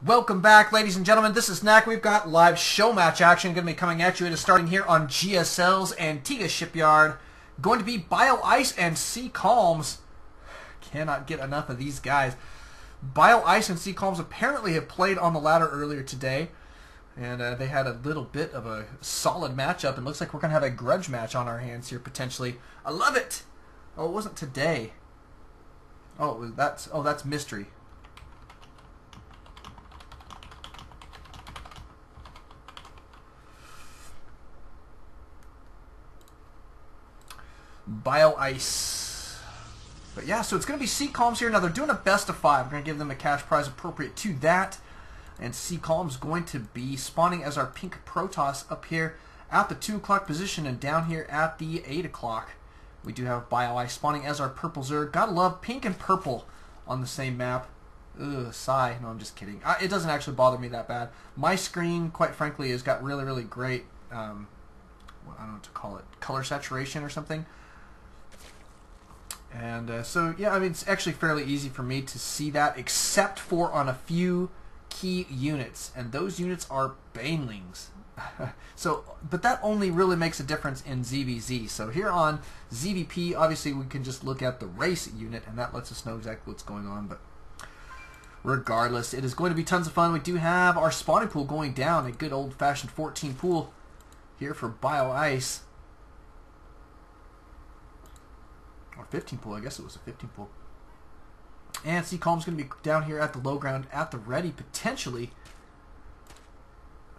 Welcome back, ladies and gentlemen. This is Knack. We've got live show match action going to be coming at you. It is starting here on GSL's Antigua Shipyard. Going to be Bioice and CCalms. Cannot get enough of these guys. Bioice and CCalms apparently have played on the ladder earlier today. And they had a little bit of a solid matchup. It looks like we're going to have a grudge match on our hands here, potentially. I love it! Oh, it wasn't today. Oh, that's mystery. Bioice. But yeah, so it's going to be CCalms here. Now they're doing a best of 5. We're going to give them a cash prize appropriate to that. And CCalms going to be spawning as our pink Protoss up here at the 2 o'clock position and down here at the 8 o'clock. We do have Bioice spawning as our purple Zerg. Gotta love pink and purple on the same map. Ugh, sigh. No, I'm just kidding. It doesn't actually bother me that bad. My screen, quite frankly, has got really, really great, I don't know what to call it, color saturation or something. And so, yeah, I mean, it's actually fairly easy for me to see that, except for on a few key units, and those units are banelings. So, but that only really makes a difference in ZVZ. So here on ZvP, obviously we can just look at the race unit, and that lets us know exactly what's going on. But regardless, it is going to be tons of fun. We do have our spawning pool going down, a good old-fashioned 14 pool here for Bioice. Or 15 pool, I guess it was a 15 pool. And CCalms going to be down here at the low ground at the ready, potentially,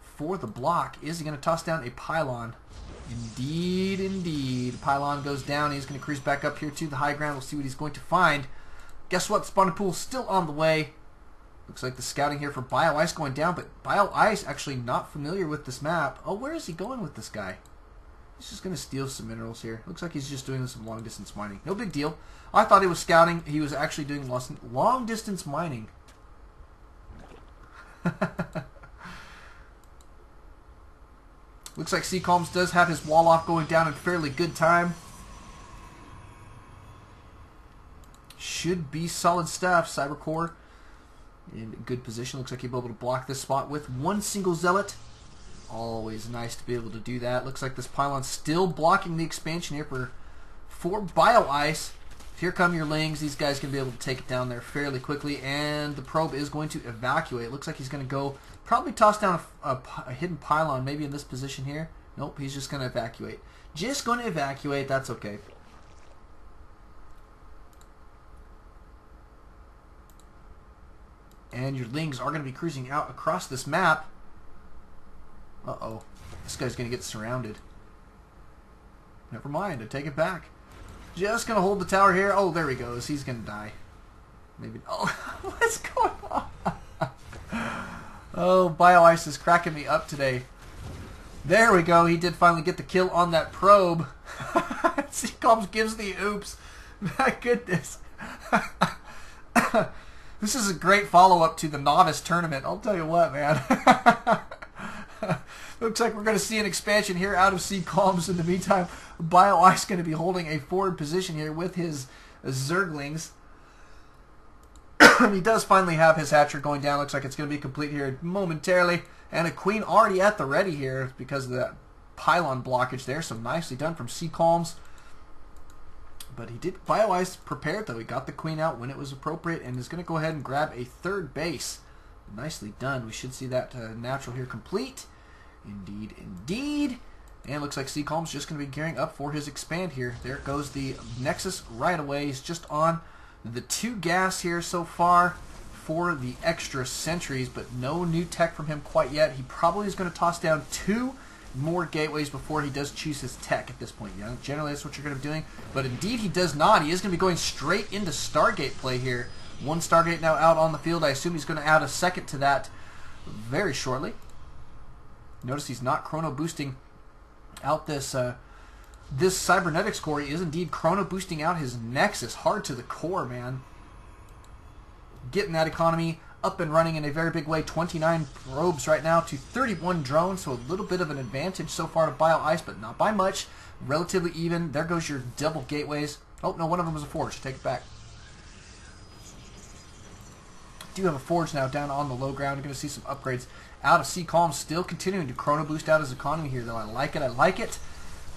for the block. Is he going to toss down a pylon? Indeed, indeed. Pylon goes down. He's going to cruise back up here to the high ground. We'll see what he's going to find. Guess what? Spawning pool still on the way. Looks like the scouting here for Bioice going down, but Bioice actually not familiar with this map. Oh, where is he going with this guy? He's just going to steal some minerals here. Looks like he's just doing some long-distance mining. No big deal. I thought he was scouting. He was actually doing long-distance mining. Looks like CCalms does have his wall off going down in fairly good time. Should be solid stuff. Cybercore in good position. Looks like he'll be able to block this spot with one single zealot. Always nice to be able to do that. Looks like this pylon's still blocking the expansion here for Bioice. Here come your lings. These guys can be able to take it down there fairly quickly, and the probe is going to evacuate. Looks like he's going to go probably toss down a hidden pylon maybe in this position here. Nope, he's just going to evacuate. Just going to evacuate. That's okay. And your lings are going to be cruising out across this map. Uh-oh. This guy's going to get surrounded. Never mind. I take it back. Just going to hold the tower here. Oh, there he goes. He's going to die. Maybe. Oh, what's going on? Oh, Bioice is cracking me up today. There we go. He did finally get the kill on that probe. CCalms gives the oops. My goodness. This is a great follow-up to the novice tournament. I'll tell you what, man. Looks like we're going to see an expansion here out of CCalms. In the meantime, Bioice going to be holding a forward position here with his Zerglings. He does finally have his hatchery going down. Looks like it's going to be complete here momentarily. And a queen already at the ready here because of that pylon blockage there. So nicely done from CCalms. But he did, Bioice prepared though. He got the queen out when it was appropriate and is going to go ahead and grab a third base. Nicely done. We should see that natural here complete. Indeed, indeed. And looks like CCalms just going to be gearing up for his expand here. There goes the Nexus right away. He's just on the 2 gas here so far for the extra sentries, but no new tech from him quite yet. He probably is going to toss down 2 more gateways before he does choose his tech at this point. Yeah, generally that's what you're going to be doing, but indeed he does not. He is going to be going straight into Stargate play here. 1 Stargate now out on the field. I assume he's going to add a second to that very shortly. Notice he's not chrono boosting out this this cybernetics core. He is indeed chrono boosting out his Nexus hard to the core, man. Getting that economy up and running in a very big way. 29 probes right now to 31 drones, so a little bit of an advantage so far to Bioice, but not by much. Relatively even. There goes your double gateways. Oh, no, one of them was a forge. Take it back. do have a forge now down on the low ground. You're going to see some upgrades out of CCalms, still continuing to chrono boost out his economy here, though. I like it. I like it.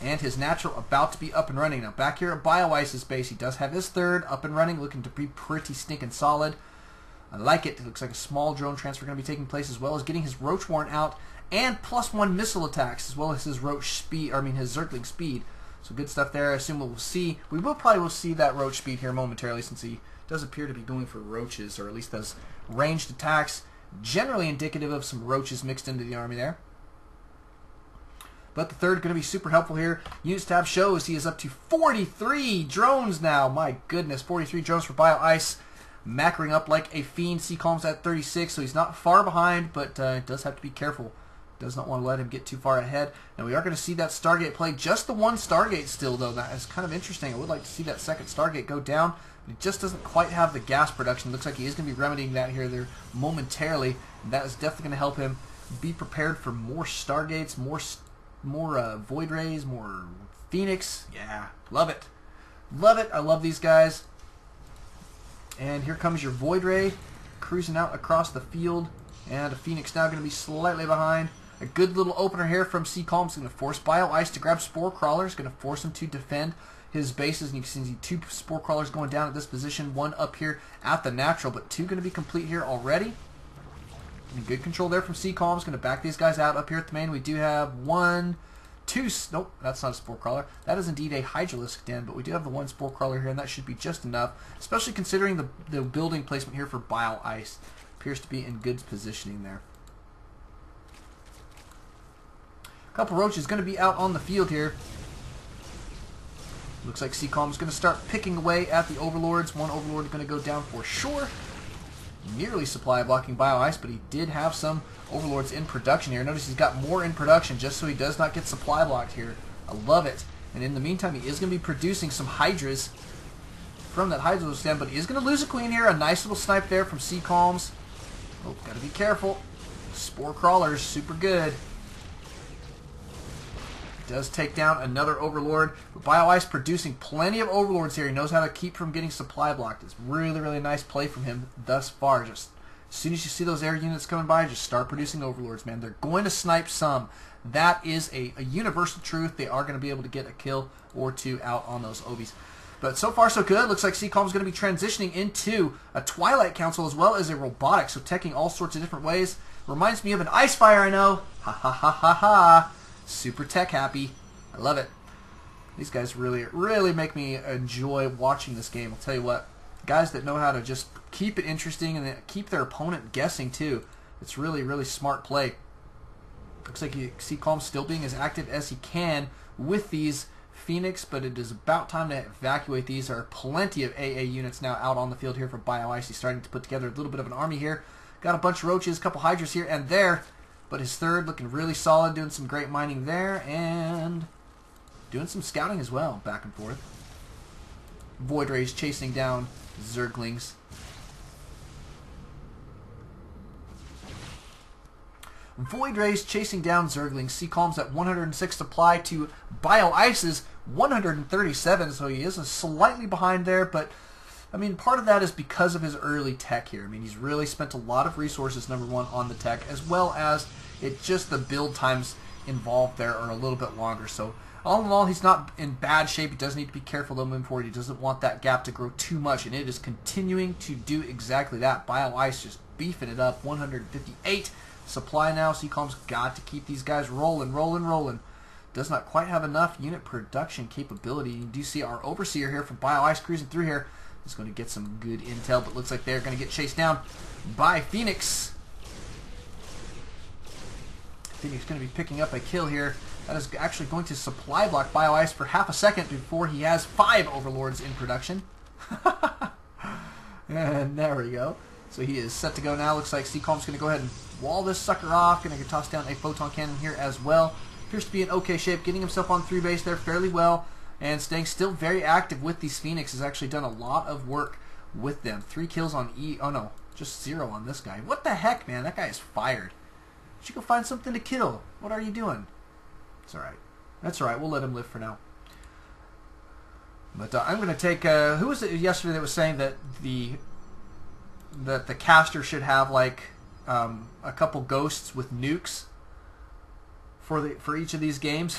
And his natural about to be up and running. Now, back here at Bioice's base, he does have his third up and running, looking to be pretty stinking solid. I like it. It looks like a small drone transfer going to be taking place, as well as getting his Roach Warren out, and +1 missile attacks, as well as his Roach speed, his Zergling speed. So good stuff there. I assume we probably will see that Roach speed here momentarily, since he does appear to be going for roaches, or at least those ranged attacks, generally indicative of some roaches mixed into the army there. But the third going to be super helpful here. Units tab shows he is up to 43 drones now. My goodness, 43 drones for Bioice, macroing up like a fiend. CCalms at 36, so he's not far behind, but does have to be careful. Does not want to let him get too far ahead. Now we are going to see that Stargate play. Just the one Stargate still, though. That is kind of interesting. I would like to see that second Stargate go down. But he just doesn't quite have the gas production. Looks like he is going to be remedying that here there momentarily. And that is definitely going to help him be prepared for more Stargates, more Void Rays, more Phoenix. Yeah, love it. Love it. I love these guys. And here comes your Void Ray cruising out across the field. And a Phoenix now going to be slightly behind. A good little opener here from CCalms. Going to force Bioice to grab Spore Crawlers. Going to force him to defend his bases. And you can see 2 Spore Crawlers going down at this position. 1 up here at the natural, but 2 going to be complete here already. And good control there from CCalms. Going to back these guys out up here at the main. We do have 1, 2... Nope, that's not a Spore Crawler. That is indeed a Hydralisk Den, but we do have the 1 Spore Crawler here, and that should be just enough, especially considering the building placement here for Bioice. Appears to be in good positioning there. A couple roaches going to be out on the field here. Looks like CCalms is going to start picking away at the Overlords. 1 Overlord is going to go down for sure. Nearly supply blocking Bioice, but he did have some Overlords in production here. Notice he's got more in production just so he does not get supply blocked here. I love it. And in the meantime, he is going to be producing some Hydras from that Hydra stand, but he is going to lose a Queen here. A nice little snipe there from CCalms. Oh, got to be careful. Spore Crawlers, super good. Does take down another Overlord. But Bioice producing plenty of Overlords here. He knows how to keep from getting supply blocked. It's really, really nice play from him thus far. Just as soon as you see those air units coming by, just start producing Overlords, man. They're going to snipe some. That is a universal truth. They are going to be able to get a kill or 2 out on those Obies. But so far so good. Looks like CCalms is going to be transitioning into a Twilight Council as well as a robotic. So teching all sorts of different ways. Reminds me of an Ice Fire, I know. Ha ha ha ha ha. Super tech happy. I love it. These guys really, really make me enjoy watching this game. I'll tell you what. Guys that know how to just keep it interesting and keep their opponent guessing too. It's really, really smart play. Looks like you see CCalms still being as active as he can with these Phoenix, but it is about time to evacuate these. There are plenty of AA units now out on the field here for Bioice. He's starting to put together a little bit of an army here. Got a bunch of roaches, a couple Hydras here and there, but his third looking really solid, doing some great mining there, and doing some scouting as well, back and forth. Void Rays chasing down Zerglings. Void Rays chasing down Zerglings. CCalms at 106 supply to Bioice's 137, so he is slightly behind there, but I mean, part of that is because of his early tech here. I mean, he's really spent a lot of resources, number 1, on the tech, as well as it just the build times involved there are a little bit longer. So all in all, he's not in bad shape. He does need to be careful though moving forward. He doesn't want that gap to grow too much, and it is continuing to do exactly that. Bioice just beefing it up. 158 supply now. CCalms got to keep these guys rolling, rolling, rolling. Does not quite have enough unit production capability. You do see our Overseer here from Bioice cruising through here. He's going to get some good intel, but looks like they're going to get chased down by Phoenix. Phoenix going to be picking up a kill here. That is actually going to supply block Bioice for half a second before he has 5 Overlords in production. And there we go. So he is set to go now. Looks like CCalms going to go ahead and wall this sucker off. Going to toss down a photon cannon here as well. Appears to be in okay shape. Getting himself on 3 base there fairly well. And staying still very active with these Phoenix. Has actually done a lot of work with them. 3 kills on E. Oh no, just 0 on this guy. What the heck, man? That guy is fired. You should go find something to kill. What are you doing? It's alright. That's alright. We'll let him live for now. But I'm going to take... who was it yesterday that was saying that the that the caster should have like a couple ghosts with nukes for each of these games.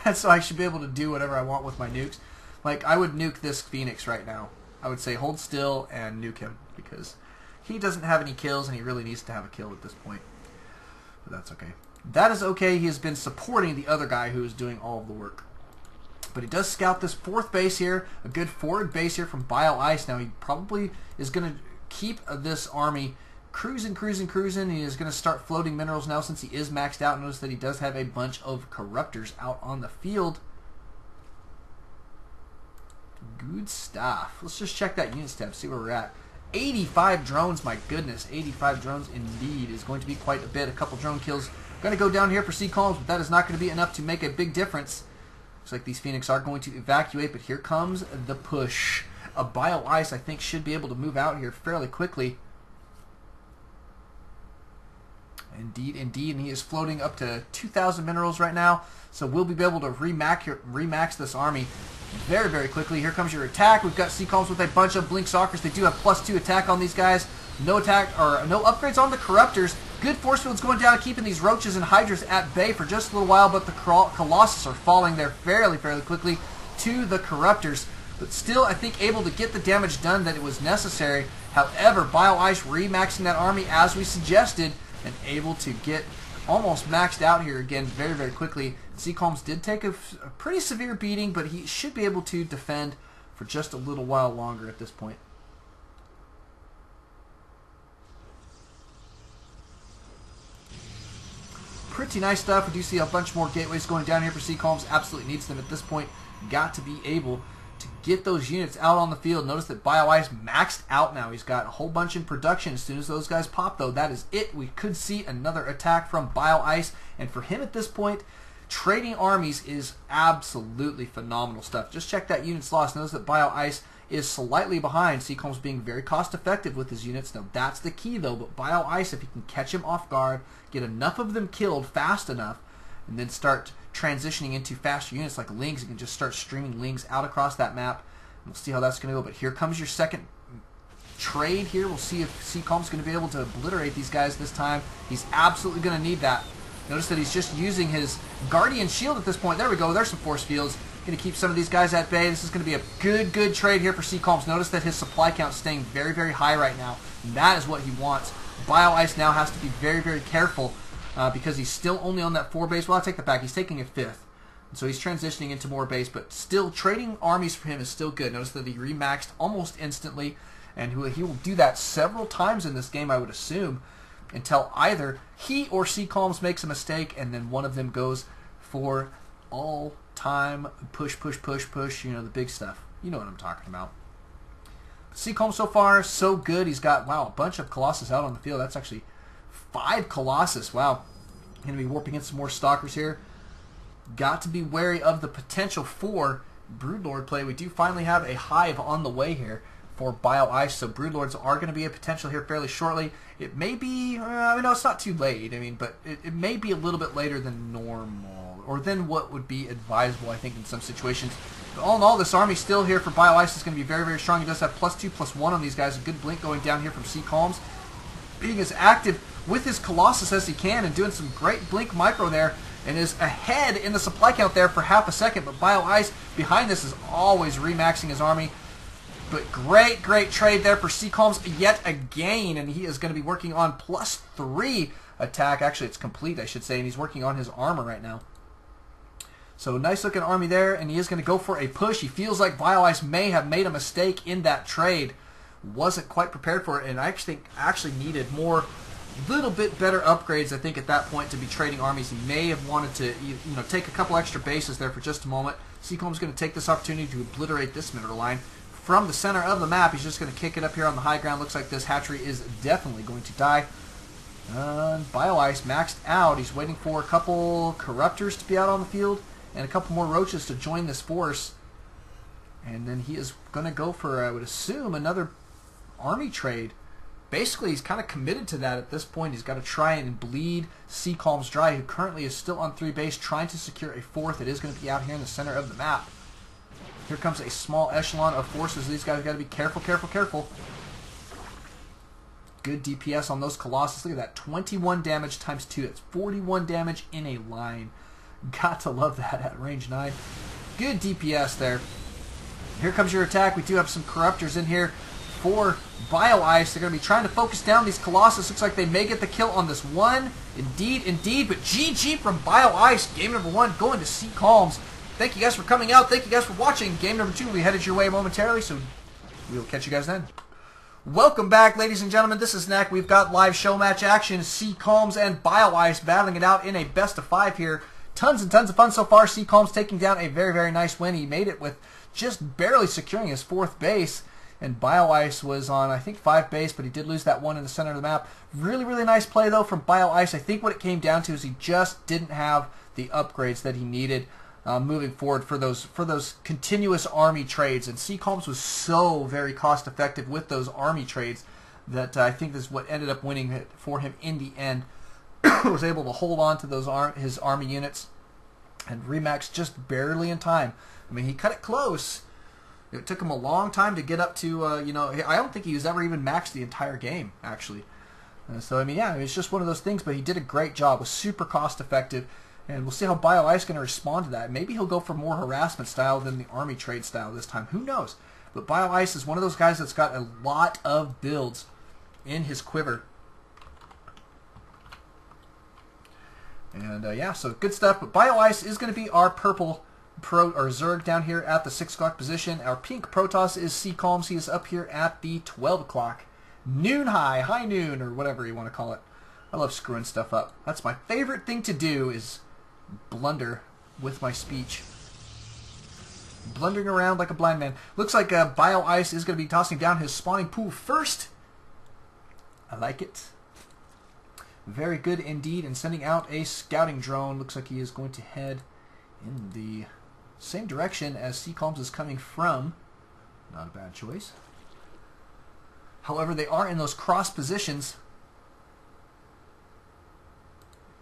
And so I should be able to do whatever I want with my nukes. Like, I would nuke this Phoenix right now. I would say hold still and nuke him, because he doesn't have any kills and he really needs to have a kill at this point. But that's okay. That is okay. He has been supporting the other guy who is doing all of the work. But he does scout this 4th base here, a good forward base here from Bioice. Now he probably is going to keep this army cruising. He is going to start floating minerals now since he is maxed out. Notice that he does have a bunch of corruptors out on the field. Good stuff. Let's just check that unit tab, see where we're at. 85 drones, my goodness. 85 drones indeed is going to be quite a bit. A couple drone kills going to go down here for CCalms, but that is not going to be enough to make a big difference. Looks like these Phoenix are going to evacuate, but here comes the push. A Bioice, I think, should be able to move out here fairly quickly. Indeed, and he is floating up to 2,000 minerals right now, so we'll be able to remax this army very quickly. Here comes your attack. We've got CCalms with a bunch of Blink Stalkers. They do have +2 attack on these guys. No attack, or no upgrades on the Corruptors. Good force fields going down, keeping these Roaches and Hydras at bay for just a little while, but the Colossus are falling there fairly quickly to the Corruptors. But still, I think, able to get the damage done that it was necessary. However, Bioice remaxing that army as we suggested, and able to get almost maxed out here again very quickly. CCalms did take a pretty severe beating, but he should be able to defend for just a little while longer at this point. Pretty nice stuff. We do see a bunch more gateways going down here for CCalms. Absolutely needs them at this point. Got to be able to get those units out on the field. Notice that Bioice maxed out now. He's got a whole bunch in production. As soon as those guys pop, though, that is it. We could see another attack from Bioice. And for him at this point, trading armies is absolutely phenomenal stuff. Just check that units lost. Notice that Bioice is slightly behind. CCalms being very cost effective with his units. Now that's the key though. But Bioice, if he can catch him off guard, get enough of them killed fast enough, and then start transitioning into faster units like Lings, you can just start streaming Lings out across that map. We'll see how that's going to go. But here comes your second trade here. We'll see if CCalms is going to be able to obliterate these guys this time. He's absolutely going to need that. Notice that he's just using his Guardian Shield at this point. There we go. There's some force fields. Going to keep some of these guys at bay. This is going to be a good trade here for CCalms. Notice that his supply count is staying very high right now. And that is what he wants. Bioice now has to be very careful because he's still only on that 4 base. Well, I'll take that back. He's taking a 5th. And so he's transitioning into more base, but still trading armies for him is still good. Notice that he remaxed almost instantly, and he will do that several times in this game, I would assume, until either he or CCalms makes a mistake, and then one of them goes for all-time push, you know, the big stuff. You know what I'm talking about. CCalms so far, so good. He's got, wow, a bunch of Colossus out on the field. That's actually 5 Colossus. Wow. Going to be warping in some more Stalkers here. Got to be wary of the potential for Broodlord play. We do finally have a Hive on the way here for Bioice, so Broodlords are going to be a potential here fairly shortly. It may be, I mean, no, it's not too late, I mean, but it may be a little bit later than normal, or than what would be advisable, I think, in some situations. But all in all, this army still here for Bioice is going to be very strong. He does have +2/+1 on these guys. A good blink going down here from CCalms, being as active with his Colossus as he can and doing some great blink micro there, and is ahead in the supply count there for half a second. But Bioice behind this is always remaxing his army. But great trade there for CCalms yet again, and he is going to be working on +3 attack. Actually, it's complete, I should say, and he's working on his armor right now. So nice looking army there, and he is going to go for a push. He feels like Bioice may have made a mistake in that trade. Wasn't quite prepared for it, and I actually needed more, little bit better upgrades, I think, at that point to be trading armies. He may have wanted to, you know, take a couple extra bases there for just a moment. CCalms is going to take this opportunity to obliterate this mineral line from the center of the map. He's just going to kick it up here on the high ground. Looks like this hatchery is definitely going to die. Bioice maxed out. He's waiting for a couple Corruptors to be out on the field and a couple more Roaches to join this force. And then he is going to go for, I would assume, another army trade. Basically, he's kind of committed to that at this point. He's got to try and bleed CCalms dry, who currently is still on 3 base, trying to secure a 4th. It is going to be out here in the center of the map. Here comes a small echelon of forces. These guys got to be careful. Good DPS on those Colossus. Look at that. 21 damage times 2. That's 41 damage in a line. Got to love that at range 9. Good DPS there. Here comes your attack. We do have some Corruptors in here for Bioice. They're going to be trying to focus down these Colossus. Looks like they may get the kill on this one. Indeed, indeed. But GG from Bioice. Game number 1 going to CCalms. Thank you guys for coming out. Thank you guys for watching. Game number 2 will be headed your way momentarily, so we'll catch you guys then. Welcome back, ladies and gentlemen. This is Knack. We've got live show match action. CCalms and Bioice battling it out in a best of 5 here. Tons and tons of fun so far. CCalms taking down a very, very nice win. He made it with just barely securing his 4th base. And Bioice was on, I think, 5 base, but he did lose that one in the center of the map. Really, really nice play, though, from Bioice. I think what it came down to is he just didn't have the upgrades that he needed moving forward for those continuous army trades. And CCalms was so very cost-effective with those army trades that I think this is what ended up winning it for him in the end. Was able to hold on to those his army units and remax just barely in time. I mean, he cut it close. It took him a long time to get up to, you know, I don't think he was ever even maxed the entire game, actually. So, I mean, yeah, it's just one of those things, but he did a great job. Was super cost-effective, and we'll see how Bioice is going to respond to that. Maybe he'll go for more harassment style than the army trade style this time. Who knows? But Bioice is one of those guys that's got a lot of builds in his quiver. And, yeah, so good stuff. But Bioice is going to be our purple or Zerg down here at the 6 o'clock position. Our pink Protoss is CCalms. He is up here at the 12 o'clock. Noon high noon, or whatever you want to call it. I love screwing stuff up. That's my favorite thing to do, is blunder with my speech. Blundering around like a blind man. Looks like Bioice is going to be tossing down his spawning pool first. I like it. Very good indeed. And sending out a scouting drone. Looks like he is going to head in the same direction as CCalms is coming from. Not a bad choice. However, they are in those cross positions.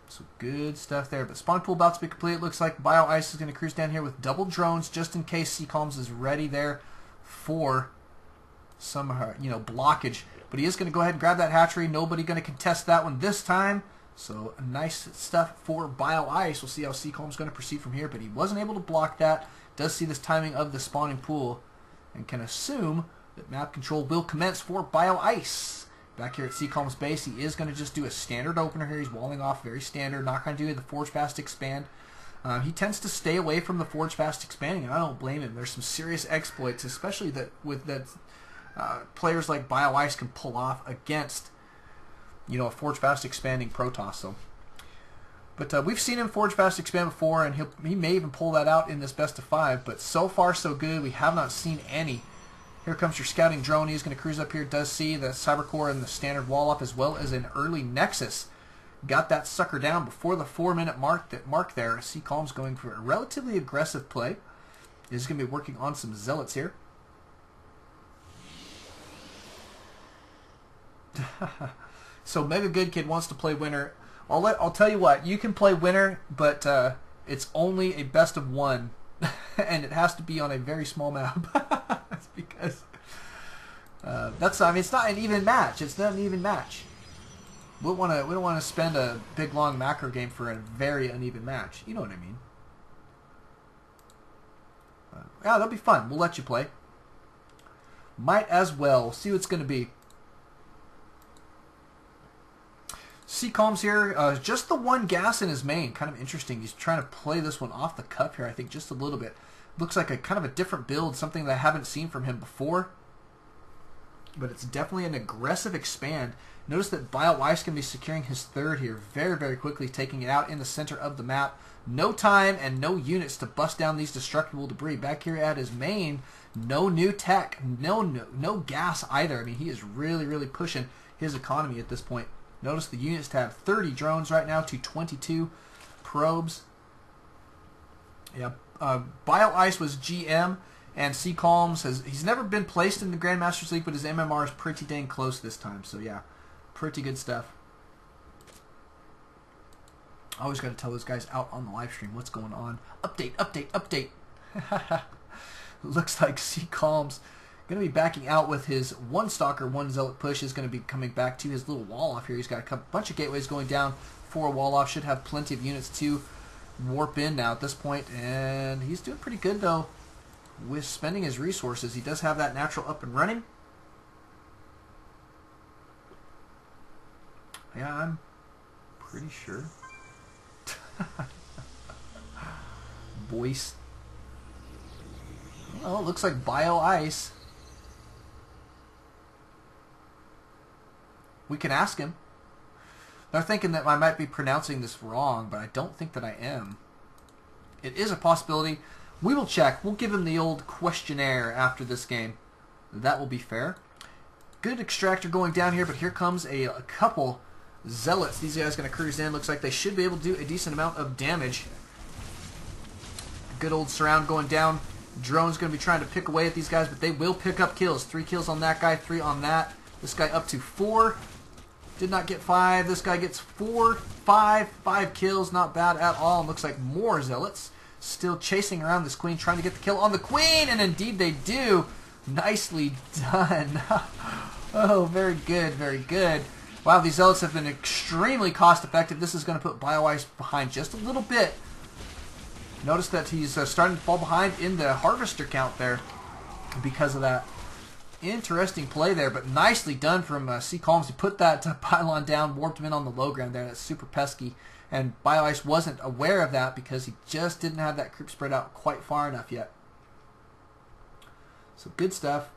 So good stuff there. But spawn pool about to be complete. Looks like Bioice is going to cruise down here with double drones just in case CCalms is ready there for some, blockage. But he is going to go ahead and grab that hatchery. Nobody going to contest that one this time. So nice stuff for Bioice. We'll see how CCalms is going to proceed from here. But he wasn't able to block that. Does see this timing of the spawning pool and can assume that map control will commence for Bioice. Back here at CCalms base, he is going to just do a standard opener here. He's walling off, very standard. Not going to do the Forge Fast Expand. He tends to stay away from the Forge Fast Expanding, and I don't blame him. There's some serious exploits, especially that players like Bioice can pull off against, a Forge Fast Expanding Protoss. So, but we've seen him Forge Fast Expand before, and he may even pull that out in this best of 5. But so far, so good. We have not seen any. Here comes your scouting drone. He's going to cruise up here. Does see the Cyber Core and the standard wall up, as well as an early Nexus. Got that sucker down before the 4-minute mark there. CCalms going for a relatively aggressive play. He's going to be working on some zealots here. So Mega Good Kid wants to play winner. I'll tell you what. You can play winner, but it's only a best of 1, and it has to be on a very small map. That's because it's not an even match. It's not an even match. We don't want to spend a big long macro game for a very uneven match. You know what I mean? Yeah, that'll be fun. We'll let you play. Might as well. See what it's going to be. CCalms here, just the 1 gas in his main. Kind of interesting. He's trying to play this one off the cuff here, I think, just a little bit. Looks like a kind of a different build, something that I haven't seen from him before. But it's definitely an aggressive expand. Notice that Bioice can be securing his 3rd here very, very quickly, taking it out in the center of the map. No time and no units to bust down these destructible debris. Back here at his main, no new tech, no gas either. I mean, he is really, really pushing his economy at this point. Notice the units tab 30 drones right now to 22 probes. Yeah, Bioice was GM, and CCalms he's never been placed in the Grandmasters League, but his MMR is pretty dang close this time. So yeah, pretty good stuff. I always got to tell those guys out on the live stream what's going on. Update, update, update. Looks like CCalms Going to be backing out with his one Stalker, one Zealot push. Is going to be coming back to his little wall off here. He's got a bunch of gateways going down for a wall off. Should have plenty of units to warp in now at this point. And he's doing pretty good, though, with spending his resources. He does have that natural up and running. Yeah, I'm pretty sure. Voice. Well, it looks like Bioice. We can ask him. They're thinking that I might be pronouncing this wrong, but I don't think that I am. It is a possibility. We will check. We'll give him the old questionnaire after this game. That will be fair. Good extractor going down here, but here comes a couple Zealots. These guys going to cruise in. Looks like they should be able to do a decent amount of damage. Good old surround going down. Drone's going to be trying to pick away at these guys, but they will pick up kills. 3 kills on that guy, 3 on that. This guy up to 4. Did not get 5. This guy gets 4, 5 kills. Not bad at all. And looks like more Zealots still chasing around this queen, trying to get the kill on the queen, and indeed they do. Nicely done. Oh, very good, very good. Wow, these Zealots have been extremely cost effective. This is going to put Bioice behind just a little bit. Notice that he's starting to fall behind in the harvester count there because of that. Interesting play there, but nicely done from CCalms. He put that pylon down, warped him in on the low ground there. That's super pesky. And Bioice wasn't aware of that because he just didn't have that creep spread out quite far enough yet. So good stuff.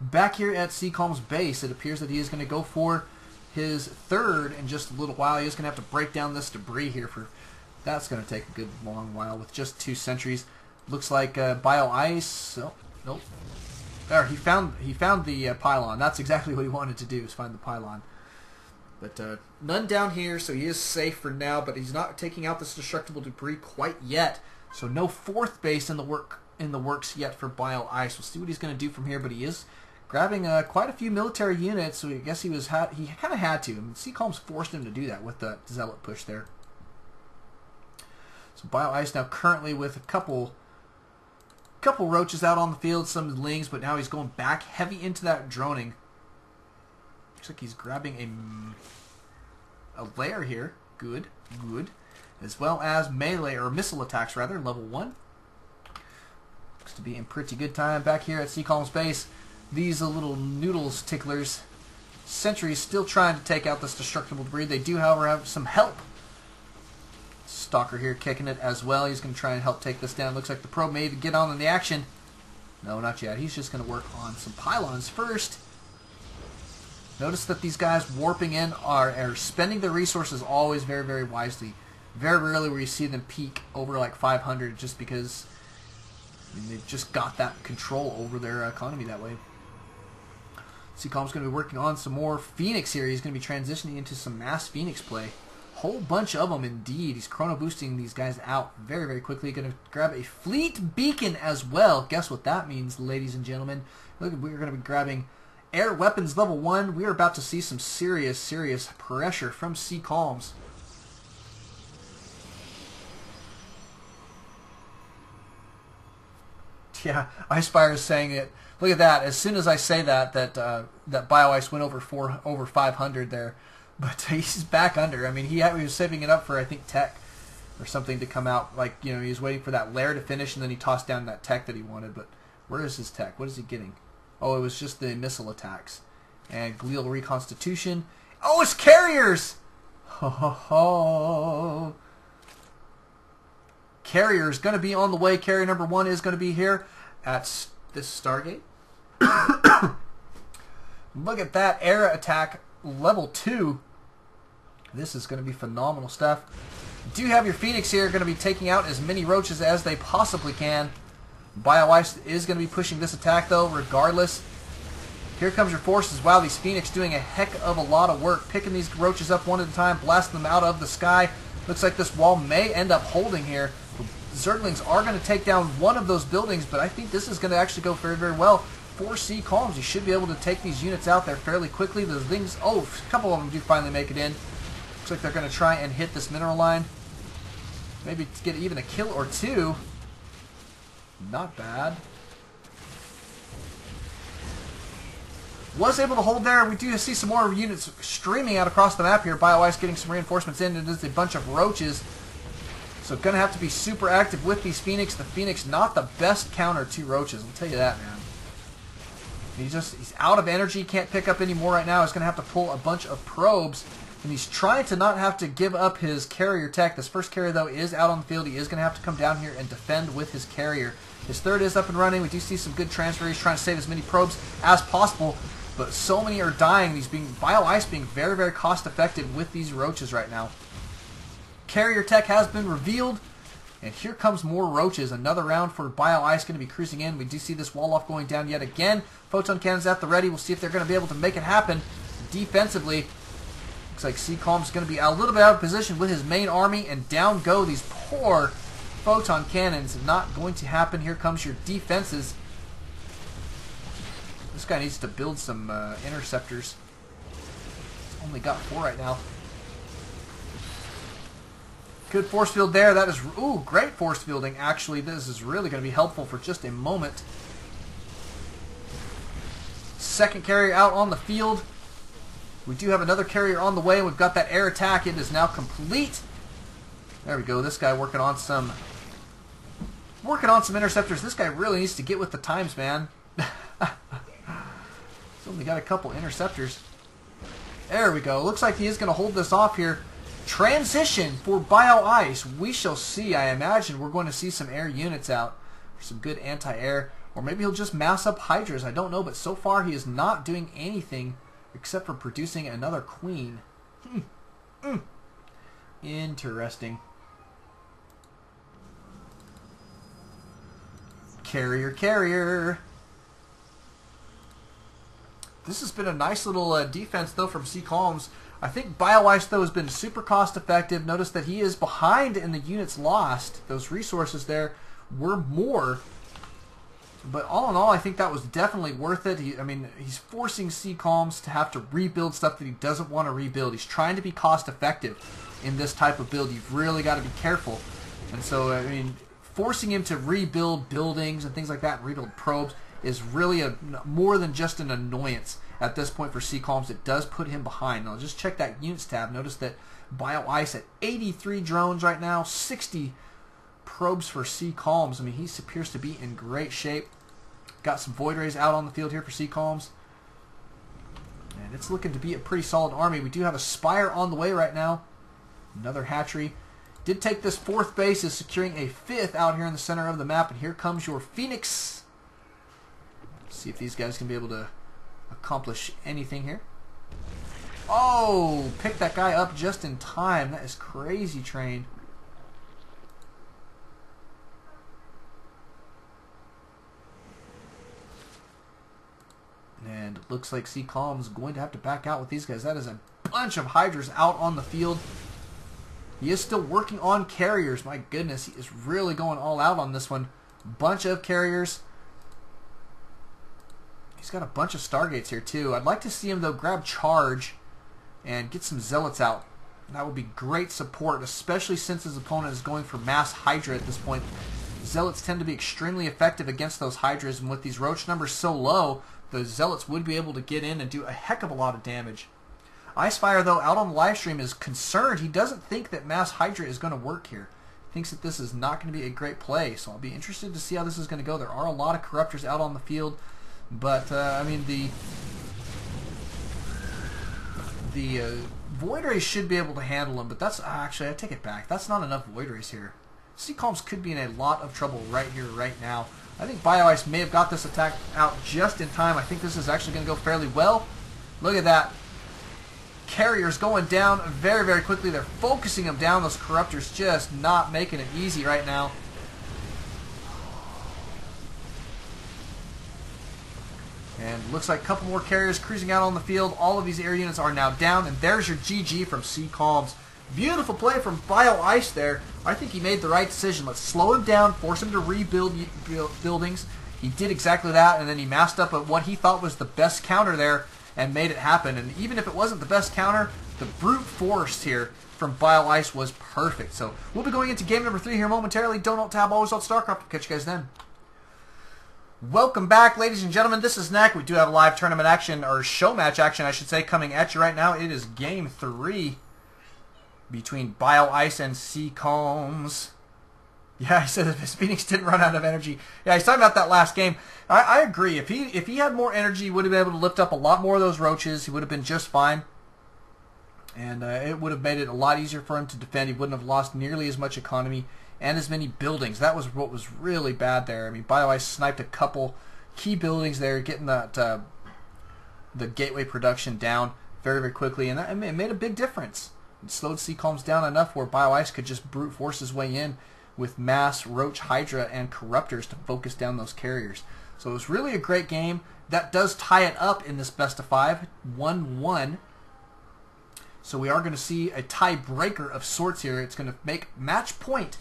Back here at CCalms base, it appears that he is going to go for his third in just a little while. He is going to have to break down this debris here for... That's going to take a good long while with just 2 sentries. Looks like Bioice... Oh, nope. There, he found the pylon. That's exactly what he wanted to do, is find the pylon. But none down here, so he is safe for now, but he's not taking out this destructible debris quite yet. So no 4th base in the works yet for Bioice. We'll see what he's going to do from here, but he is grabbing quite a few military units, so I guess he kind of had to. I mean, CCalms forced him to do that with the Zealot push there. So Bioice now currently with a couple roaches out on the field, some lings, but now he's going back heavy into that droning. Looks like he's grabbing a lair here. Good, good. As well as melee, or missile attacks rather, level 1. Looks to be in pretty good time back here at CCalms base. These little noodles ticklers. Sentries still trying to take out this destructible debris. They do, however, have some help. Stalker here kicking it as well. He's going to try and help take this down. Looks like the pro may get on in the action. No, not yet. He's just going to work on some pylons first. Notice that these guys warping in are spending their resources always very, very wisely. Very rarely where you see them peak over like 500 just because they've just got that control over their economy that way. CCalms going to be working on some more Phoenix here. He's going to be transitioning into some mass Phoenix play. Whole bunch of them indeed. He's chrono boosting these guys out very, very quickly. Going to grab a fleet beacon as well. Guess what that means, ladies and gentlemen. Look, we're going to be grabbing air weapons level 1. We are about to see some serious, serious pressure from CCalms. Yeah, Icefire is saying it. Look at that. As soon as I say that Bioice went over 500 there. But he's back under. I mean, he was saving it up for, I think, tech or something to come out. Like, you know, he was waiting for that lair to finish, and then he tossed down that tech that he wanted. But where is his tech? What is he getting? Oh, it was just the missile attacks. And glial reconstitution. Oh, it's carriers! Ho, ho, ho. Carrier is going to be on the way. Carrier number 1 is going to be here at this Stargate. Look at that air attack. Level 2. This is going to be phenomenal stuff. You do have your Phoenix here going to be taking out as many roaches as they possibly can. Bioice is going to be pushing this attack though, regardless. Here comes your forces. Wow, these Phoenix doing a heck of a lot of work. Picking these roaches up one at a time, blasting them out of the sky. Looks like this wall may end up holding here. Zerglings are going to take down one of those buildings, but I think this is going to actually go very, very well for CCalms. You should be able to take these units out there fairly quickly. Those things, oh, a couple of them do finally make it in. Looks like they're going to try and hit this mineral line. Maybe get even a kill or 2. Not bad. Was able to hold there. We do see some more units streaming out across the map here. Bioice getting some reinforcements in. It is a bunch of roaches. So going to have to be super active with these Phoenix. The Phoenix not the best counter to roaches. I'll tell you that, man. He's out of energy. Can't pick up any more right now. He's going to have to pull a bunch of probes. And he's trying to not have to give up his carrier tech. This first carrier, though, is out on the field. He is going to have to come down here and defend with his carrier. His third is up and running. We do see some good transfer. He's trying to save as many probes as possible. But so many are dying. Bioice being very, very cost effective with these roaches right now. Carrier tech has been revealed. And here comes more roaches. Another round for Bioice going to be cruising in. We do see this wall off going down yet again. Photon cannons at the ready. We'll see if they're going to be able to make it happen defensively. Looks like CCalms is going to be a little bit out of position with his main army. And down go these poor photon cannons. Not going to happen. Here comes your defenses. This guy needs to build some interceptors. He's only got 4 right now. Good force field there. That is, ooh, great force fielding. Actually, this is really going to be helpful for just a moment. Second carrier out on the field. We do have another carrier on the way. We've got that air attack. It is now complete. There we go. This guy working on some interceptors. This guy really needs to get with the times, man. He's only got a couple interceptors. There we go. Looks like he is going to hold this off here. Transition for Bioice. We shall see. I imagine we're going to see some air units out for some good anti-air. Or maybe he'll just mass up Hydras. I don't know. But so far he is not doing anything except for producing another queen. Interesting. Carrier. This has been a nice little defense, though, from CCalms. I think Bioice, though, has been super cost-effective. Notice that he is behind in the units lost. Those resources there were more. But all in all, I think that was definitely worth it. He's forcing CCalms to have to rebuild stuff that he doesn't want to rebuild. He's trying to be cost-effective in this type of build. You've really got to be careful. And so, forcing him to rebuild buildings and things like that, and rebuild probes, is really more than just an annoyance at this point for CCalms. It does put him behind. Now, just check that units tab. Notice that Bioice at 83 drones right now, 60 probes for CCalms. He appears to be in great shape. Got some Void Rays out on the field here for CCalms. And it's looking to be a pretty solid army. We do have a Spire on the way right now. Another hatchery. Did take this 4th base, is securing a 5th out here in the center of the map. And here comes your Phoenix. See if these guys can be able to accomplish anything here. Oh, pick that guy up just in time. That is crazy train. And it looks like CCalms is going to have to back out with these guys. That is a bunch of Hydras out on the field. He is still working on carriers. My goodness, he is really going all out on this one. Bunch of carriers. He's got a bunch of Stargates here, too. I'd like to see him, though, grab Charge and get some Zealots out. That would be great support, especially since his opponent is going for Mass Hydra at this point. Zealots tend to be extremely effective against those Hydras, and with these Roach numbers so low, the Zealots would be able to get in and do a heck of a lot of damage. Icefire, though, out on the live stream is concerned. He doesn't think that Mass Hydra is going to work here. He thinks that this is not going to be a great play, so I'll be interested to see how this is going to go. There are a lot of Corruptors out on the field. But, the Void Rays should be able to handle them, but that's, actually, I take it back. That's not enough Void Rays here. CCalms could be in a lot of trouble right here, right now. I think Bioice may have got this attack out just in time. I think this is actually going to go fairly well. Look at that. Carriers going down very, very quickly. They're focusing them down. Those Corruptors just not making it easy right now. And looks like a couple more carriers cruising out on the field. All of these air units are now down. And there's your GG from CCalms. Beautiful play from Bioice there. I think he made the right decision. Let's slow him down, force him to rebuild buildings. He did exactly that, and then he masked up at what he thought was the best counter there and made it happen. And even if it wasn't the best counter, the brute force here from Bioice was perfect. So we'll be going into game number 3 here momentarily. Don't tab, always on StarCraft. Catch you guys then. Welcome back, ladies and gentlemen. This is Neck. We do have live tournament action, or show match action, I should say, coming at you right now. It is Game 3 between Bioice and CCalms. Yeah, he said if Phoenix didn't run out of energy. Yeah, he's talking about that last game. I agree. If he had more energy, he would have been able to lift up a lot more of those roaches. He would have been just fine. And it would have made it a lot easier for him to defend. He wouldn't have lost nearly as much economy and as many buildings. That was what was really bad there. I mean, Bioice sniped a couple key buildings there, getting that the gateway production down very, very quickly, and it made a big difference. It slowed CCalms down enough where Bioice could just brute force his way in with mass, roach, hydra, and corruptors to focus down those carriers. So it was really a great game. That does tie it up in this best of 5, 1-1. So we are going to see a tiebreaker of sorts here. It's going to make match point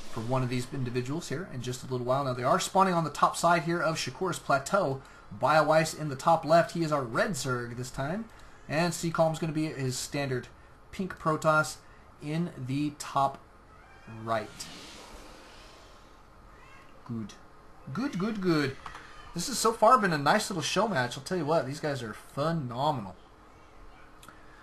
for one of these individuals here in just a little while. Now they are spawning on the top side here of Shakur's Plateau. Bioice in the top left. He is our red Zerg this time. And CCalms going to be his standard pink Protoss in the top right. Good. Good, good, good. This has so far been a nice little show match. I'll tell you what, these guys are phenomenal.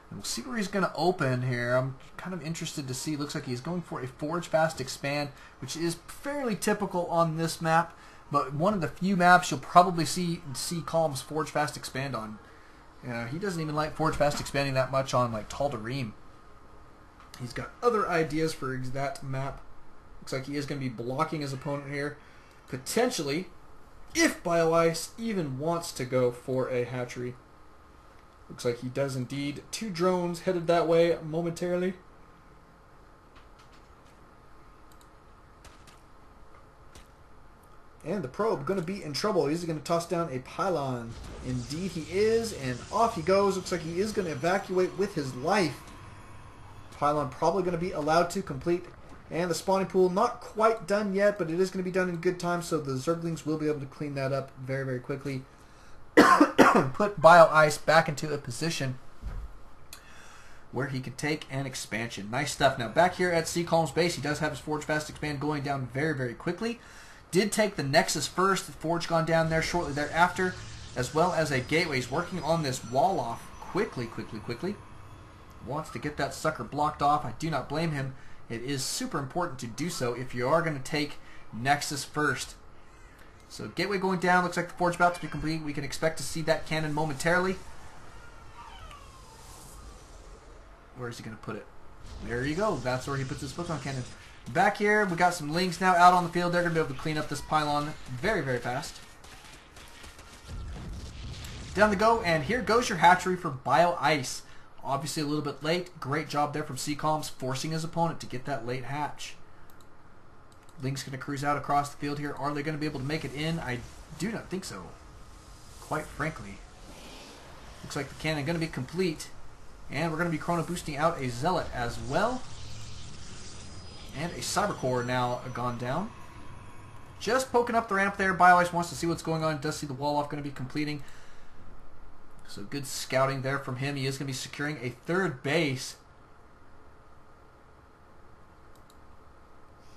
And we'll see where he's going to open here. I'm kind of interested to see. Looks like he's going for a Forge Fast Expand, which is fairly typical on this map, but one of the few maps you'll probably see CCalms Forge Fast Expand on. He doesn't even like Forge Fast Expanding that much on like Tal'Darim. He's got other ideas for that map. Looks like he is going to be blocking his opponent here. Potentially, if Bioice even wants to go for a hatchery. Looks like he does indeed. 2 drones headed that way momentarily. And the probe going to be in trouble. He's going to toss down a pylon. Indeed he is, and off he goes. Looks like he is going to evacuate with his life. Pylon probably going to be allowed to complete. And the spawning pool not quite done yet, but it is going to be done in good time, so the Zerglings will be able to clean that up very, very quickly. Put Bioice back into a position where he could take an expansion. Nice stuff. Now back here at CCalms base, he does have his Forge Fast Expand going down very, very quickly. Did take the Nexus first. The Forge gone down there shortly thereafter, as well as a gateway. He's working on this wall off quickly, quickly, quickly. Wants to get that sucker blocked off. I do not blame him. It is super important to do so if you are going to take Nexus first. So gateway going down. Looks like the Forge about to be complete. We can expect to see that cannon momentarily. Where is he going to put it? There you go. That's where he puts his photon cannon. Back here, we got some Lings now out on the field. They're going to be able to clean up this pylon very, very fast. Down the go, and here goes your hatchery for Bioice. Obviously a little bit late. Great job there from CCalms, forcing his opponent to get that late hatch. Link's going to cruise out across the field here. Are they going to be able to make it in? I do not think so, quite frankly. Looks like the cannon going to be complete. And we're going to be chrono boosting out a Zealot as well. And a Cyber Core now gone down. Just poking up the ramp there. Bioice wants to see what's going on. Does see the wall off going to be completing. So good scouting there from him. He is going to be securing a 3rd base.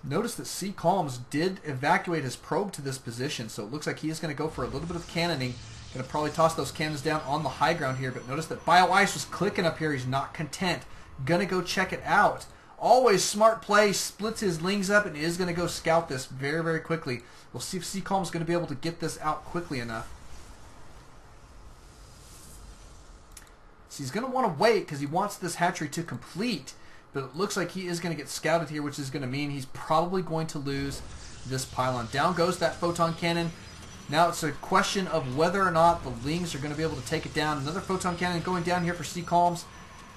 Notice that CCalms did evacuate his probe to this position, so it looks like he is going to go for a little bit of cannoning. Going to probably toss those cannons down on the high ground here, but notice that Bioice was clicking up here. He's not content. Going to go check it out. Always smart play. Splits his Lings up and is going to go scout this very, very quickly. We'll see if CCalms is going to be able to get this out quickly enough. So he's going to want to wait because he wants this hatchery to complete. But it looks like he is going to get scouted here, which is going to mean he's probably going to lose this pylon. Down goes that photon cannon. Now it's a question of whether or not the Lings are going to be able to take it down. Another photon cannon going down here for CCalms.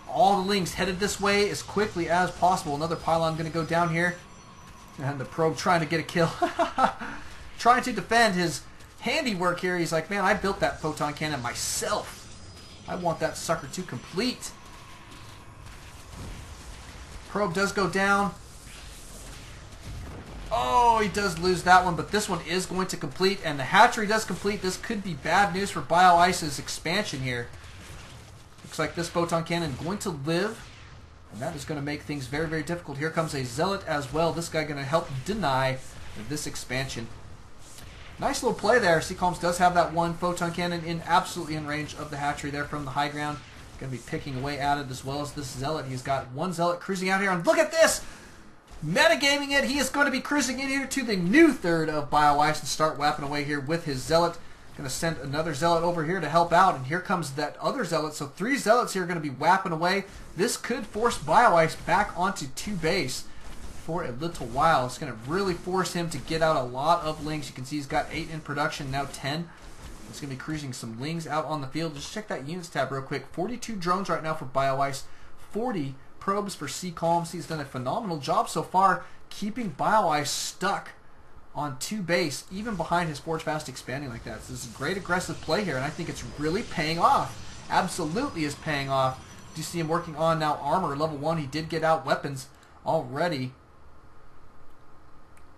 All the Lings headed this way as quickly as possible. Another pylon going to go down here. And the probe trying to get a kill. Trying to defend his handiwork here. He's like, man, I built that photon cannon myself. I want that sucker to complete. Probe does go down. Oh, he does lose that one, but this one is going to complete, and the hatchery does complete. This could be bad news for Bioice's expansion here. Looks like this photon cannon going to live, and that is going to make things very, very difficult. Here comes a Zealot as well. This guy going to help deny this expansion. Nice little play there. CCalms does have that one photon cannon absolutely in range of the hatchery there from the high ground. Going to be picking away at it as well as this Zealot. He's got one Zealot cruising out here. And look at this! Metagaming it. He is going to be cruising in here to the new third of Bioice and start whapping away here with his Zealot. Going to send another Zealot over here to help out. And here comes that other Zealot. So 3 Zealots here are going to be whapping away. This could force Bioice back onto 2 base for a little while. It's going to really force him to get out a lot of lings. You can see he's got 8 in production, now 10. He's going to be cruising some lings out on the field. Just check that units tab real quick. 42 drones right now for Bioice, 40 probes for CCalms. He's done a phenomenal job so far keeping Bioice stuck on 2 base, even behind his Forge Fast expanding like that. So this is a great aggressive play here, and I think it's really paying off. Absolutely is paying off. Do you see him working on now armor level 1? He did get out weapons already.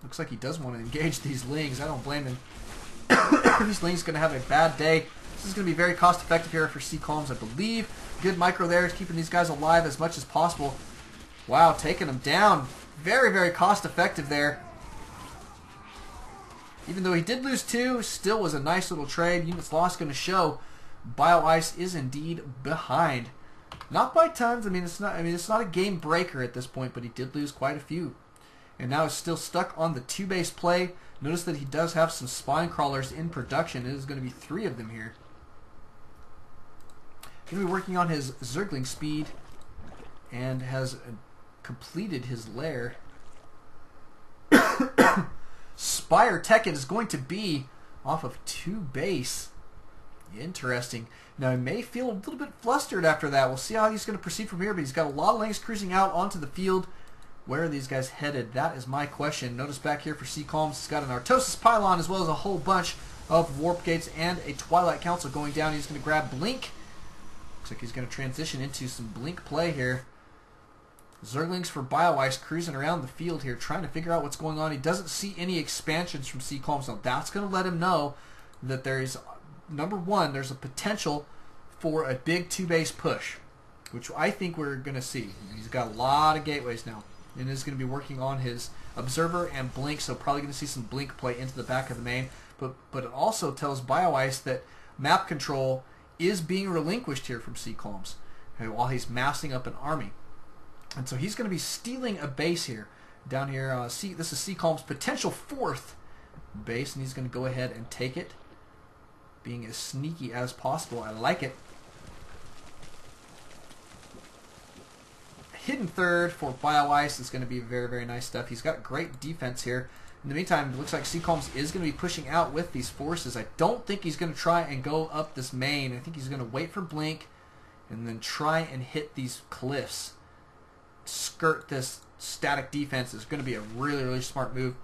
Looks like he does want to engage these lings. I don't blame him. These lings going to have a bad day. This is going to be very cost effective here for CCalms, I believe. Good micro there, keeping these guys alive as much as possible. Wow, taking them down. Very, very cost effective there. Even though he did lose 2, still was a nice little trade. Units lost going to show Bioice is indeed behind. Not by tons. It's not a game breaker at this point, but he did lose quite a few. And now is still stuck on the 2 base play. Notice that he does have some spine crawlers in production. It is going to be 3 of them here. Going to be working on his Zergling speed and has completed his lair. Spire Tekken is going to be off of 2 base. Interesting. Now he may feel a little bit flustered after that. We'll see how he's going to proceed from here, but he's got a lot of lings cruising out onto the field. Where are these guys headed? That is my question. Notice back here for CCalms, he's got an Artosis Pylon as well as a whole bunch of Warp Gates and a Twilight Council going down. He's going to grab Blink. Looks like he's going to transition into some Blink play here. Zerglings for Bioice cruising around the field here, trying to figure out what's going on. He doesn't see any expansions from CCalms. Now that's going to let him know that there's, number one, there's a potential for a big 2 base push, which I think we're going to see. He's got a lot of gateways now, and is going to be working on his Observer and Blink, so probably going to see some Blink play into the back of the main. But it also tells Bioice that map control is being relinquished here from CCalms while he's massing up an army. And so he's going to be stealing a base here. Down here, this is CCalms' potential 4th base, and he's going to go ahead and take it. Being as sneaky as possible. I like it. Hidden third for Bioice is going to be very, very nice stuff. He's got great defense here. In the meantime, it looks like CCalms is going to be pushing out with these forces. I don't think he's going to try and go up this main. I think he's going to wait for Blink and then try and hit these cliffs. Skirt this static defense is going to be a really, really smart move.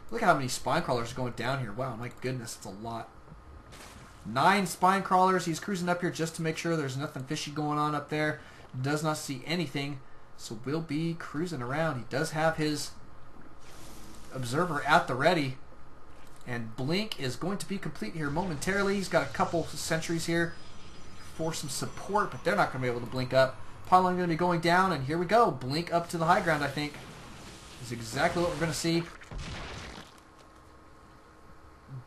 Look at how many spine crawlers are going down here. Wow, my goodness, it's a lot. 9 spine crawlers. He's cruising up here just to make sure there's nothing fishy going on up there. Does not see anything, so we'll be cruising around. He does have his Observer at the ready, and Blink is going to be complete here momentarily. He's got a couple sentries here for some support, but they're not going to be able to blink up. Pylon going to be going down, and here we go. Blink up to the high ground, I think. Is exactly what we're going to see.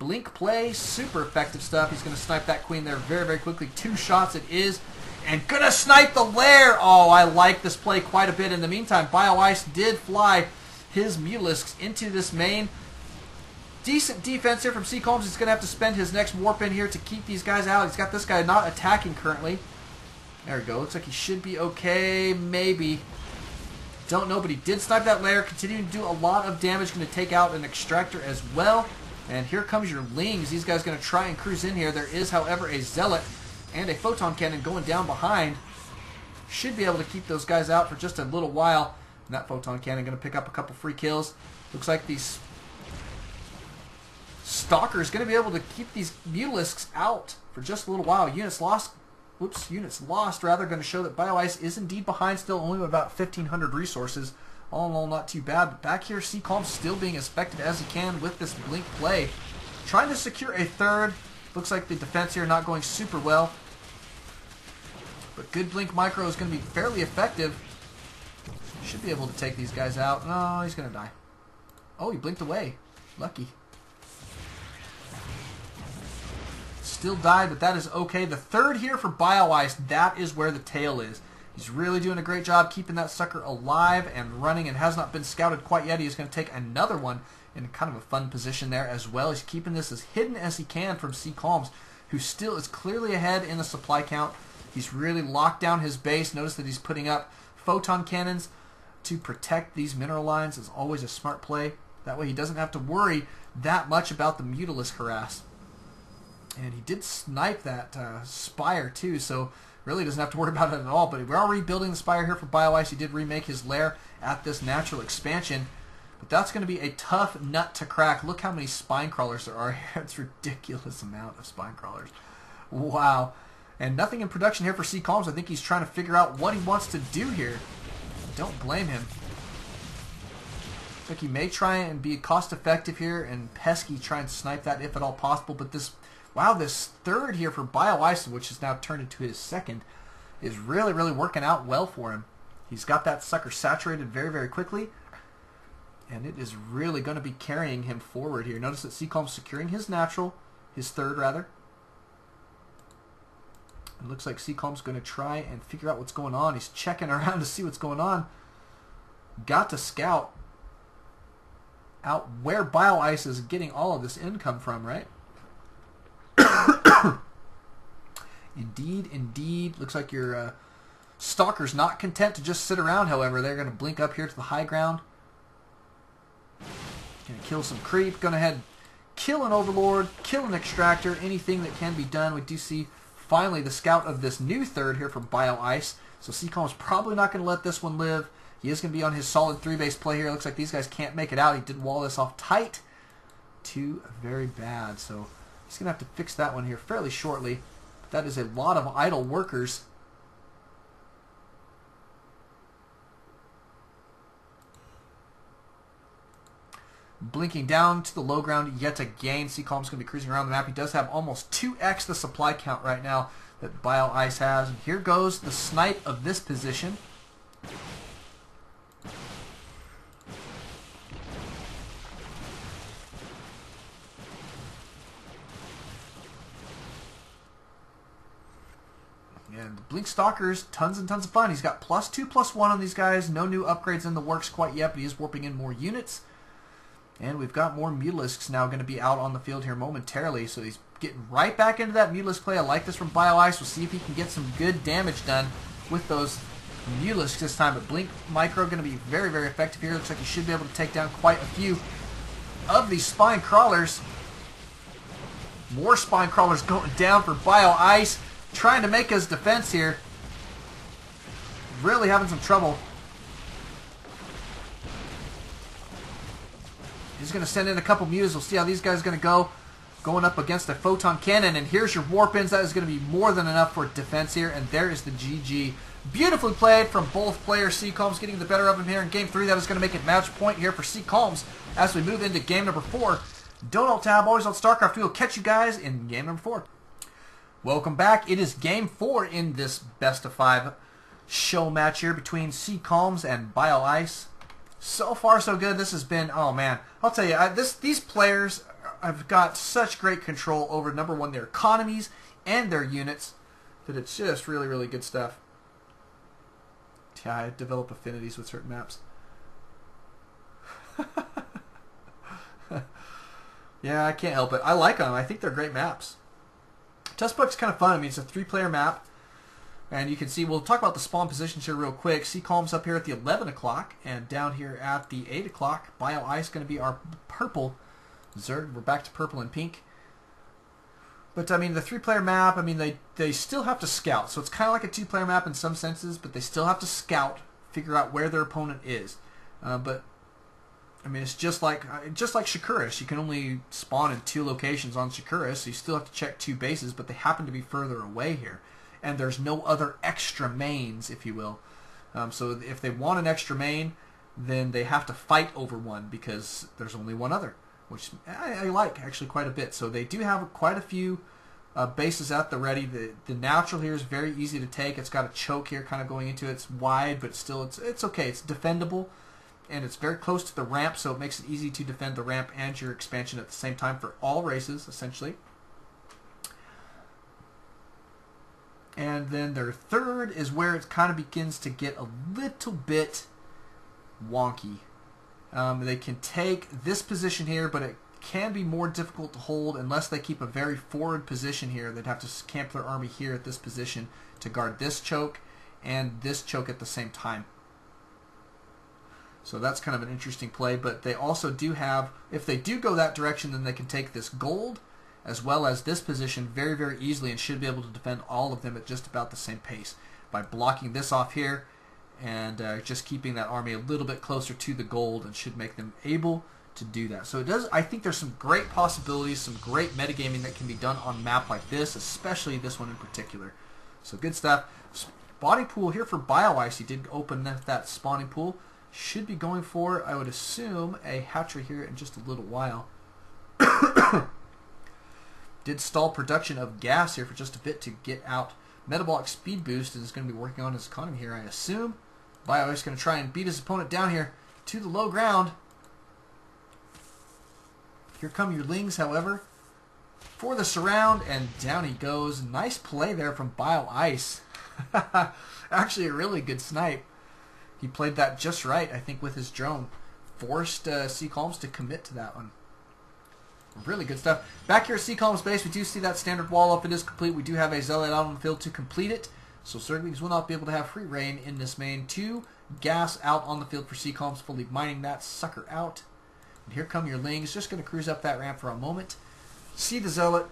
Blink play, super effective stuff. He's going to snipe that queen there very, very quickly. 2 shots it is, and going to snipe the lair. Oh, I like this play quite a bit. In the meantime, Bioice did fly his Mutalisks into this main. Decent defense here from CCalms. He's going to have to spend his next warp in here to keep these guys out. He's got this guy not attacking currently. There we go. Looks like he should be okay, maybe. Don't know, but he did snipe that lair, continuing to do a lot of damage. Going to take out an extractor as well. And here comes your lings. These guys going to try and cruise in here. There is, however, a Zealot and a Photon Cannon going down behind. Should be able to keep those guys out for just a little while. And that Photon Cannon going to pick up a couple free kills. Looks like these Stalkers going to be able to keep these Mutalisks out for just a little while. Units lost rather, going to show that Bioice is indeed behind still, only with about 1,500 resources. All in all, not too bad. But back here, CCalms still being as effective as he can with this Blink play. Trying to secure a third. Looks like the defense here not going super well. But good Blink micro is going to be fairly effective. Should be able to take these guys out. No, he's going to die. Oh, he blinked away. Lucky. still died, but that is okay. The third here for Bioice, that is where the tail is. He's really doing a great job keeping that sucker alive and running, and has not been scouted quite yet. He's going to take another one in kind of a fun position there as well. He's keeping this as hidden as he can from CCalms, who still is clearly ahead in the supply count. He's really locked down his base. Notice that he's putting up photon cannons to protect these mineral lines. Is always a smart play. That way he doesn't have to worry that much about the Mutalisk harass. And he did snipe that Spire too, so really doesn't have to worry about it at all. But we're already building the Spire here for Bioice. He did remake his lair at this natural expansion. But that's going to be a tough nut to crack. Look how many spine crawlers there are here. It's a ridiculous amount of spine crawlers. Wow. And nothing in production here for CCalms. I think he's trying to figure out what he wants to do here. Don't blame him. Looks like he may try and be cost effective here and pesky try and snipe that if at all possible. But this, wow, this third here for Bioice, which has now turned into his second, is really, really working out well for him. He's got that sucker saturated very, very quickly. And it is really going to be carrying him forward here. Notice that CCalms securing his natural, his third rather. It looks like CCalms going to try and figure out what's going on. He's checking around to see what's going on. Got to scout out where Bioice is getting all of this income from, right? Indeed, indeed. Looks like your Stalker's not content to just sit around, however. They're going to blink up here to the high ground. Going to kill some creep. Going ahead, kill an Overlord, kill an Extractor, anything that can be done. We do see finally the scout of this new third here from Bioice. So CCalms is probably not going to let this one live. He is going to be on his solid 3-base play here. Looks like these guys can't make it out. He did wall this off tight. Too very bad. So he's going to have to fix that one here fairly shortly. But that is a lot of idle workers. Blinking down to the low ground yet again. CCalms is going to be cruising around the map. He does have almost 2x the supply count right now that Bioice has. And here goes the snipe of this position. And Blink Stalkers, tons and tons of fun. He's got +2/+1 on these guys. No new upgrades in the works quite yet, but he is warping in more units. And we've got more Mutalisks now going to be out on the field here momentarily. So he's getting right back into that Mutalisk play. I like this from Bioice. We'll see if he can get some good damage done with those Mutalisks this time. But Blink Micro going to be very, very effective here. Looks like he should be able to take down quite a few of these spine crawlers. More spine crawlers going down for Bioice. Trying to make his defense here. Really having some trouble. He's going to send in a couple Mutas. We'll see how these guys are going to go. Going up against a Photon Cannon. And here's your Warp-Ins. That is going to be more than enough for defense here. And there is the GG. Beautifully played from both players. CCalms getting the better of him here in Game 3. That is going to make it match point here for CCalms as we move into Game number 4. Don't alt-tab. Always on StarCraft. We will catch you guys in Game number 4. Welcome back. It is Game 4 in this best-of-5 show match here between CCalms and Bioice. So far, so good. This has been, oh man, I'll tell you, these players have got such great control over, number one, their economies and their units, that it's just really, really good stuff. Yeah, I develop affinities with certain maps. Yeah, I can't help it. I like them. I think they're great maps. Testbook's kind of fun. I mean, it's a 3-player map. And you can see, we'll talk about the spawn positions here real quick. CCalms up here at the 11 o'clock, and down here at the 8 o'clock. Bioice going to be our purple Zerg. We're back to purple and pink. But, I mean, the 3-player map, I mean, they still have to scout. So it's kind of like a 2-player map in some senses, but they still have to scout, figure out where their opponent is. But, I mean, it's just like Shakuris. You can only spawn in 2 locations on Shakuris, so you still have to check 2 bases, but they happen to be further away here. And there's no other extra mains, if you will. So if they want an extra main, then they have to fight over one because there's only one other, which I like actually quite a bit. So they do have quite a few bases at the ready. The natural here is very easy to take. It's got a choke here kind of going into it. It's wide, but still it's okay. It's defendable, and it's very close to the ramp, so it makes it easy to defend the ramp and your expansion at the same time for all races, essentially. And then their third is where it kind of begins to get a little bit wonky. They can take this position here, but it can be more difficult to hold unless they keep a very forward position here. They'd have to camp their army here at this position to guard this choke and this choke at the same time. So that's kind of an interesting play, but they also do have, if they do go that direction, then they can take this gold as well as this position very, very easily and should be able to defend all of them at just about the same pace by blocking this off here and just keeping that army a little bit closer to the gold, and should make them able to do that. So it does. I think there's some great possibilities, some great metagaming that can be done on a map like this, especially this one in particular. So good stuff. Spawning pool here for Bioice. He did open that spawning pool. Should be going for, I would assume, a hatchery here in just a little while. Did stall production of gas here for just a bit to get out metabolic speed boost, and is going to be working on his economy here, I assume. Bioice going to try and beat his opponent down here to the low ground. Here come your Lings, however, for the surround, and down he goes. Nice play there from Bioice. Actually, a really good snipe. He played that just right, I think, with his drone. Forced CCalms to commit to that one. Really good stuff. Back here at CCalms base, we do see that standard wall up. It is complete. We do have a Zealot out on the field to complete it. So Zerglings will not be able to have free reign in this main. 2 gas out on the field for CCalms, fully mining that sucker out. And here come your Lings. Just going to cruise up that ramp for a moment. See the Zealot.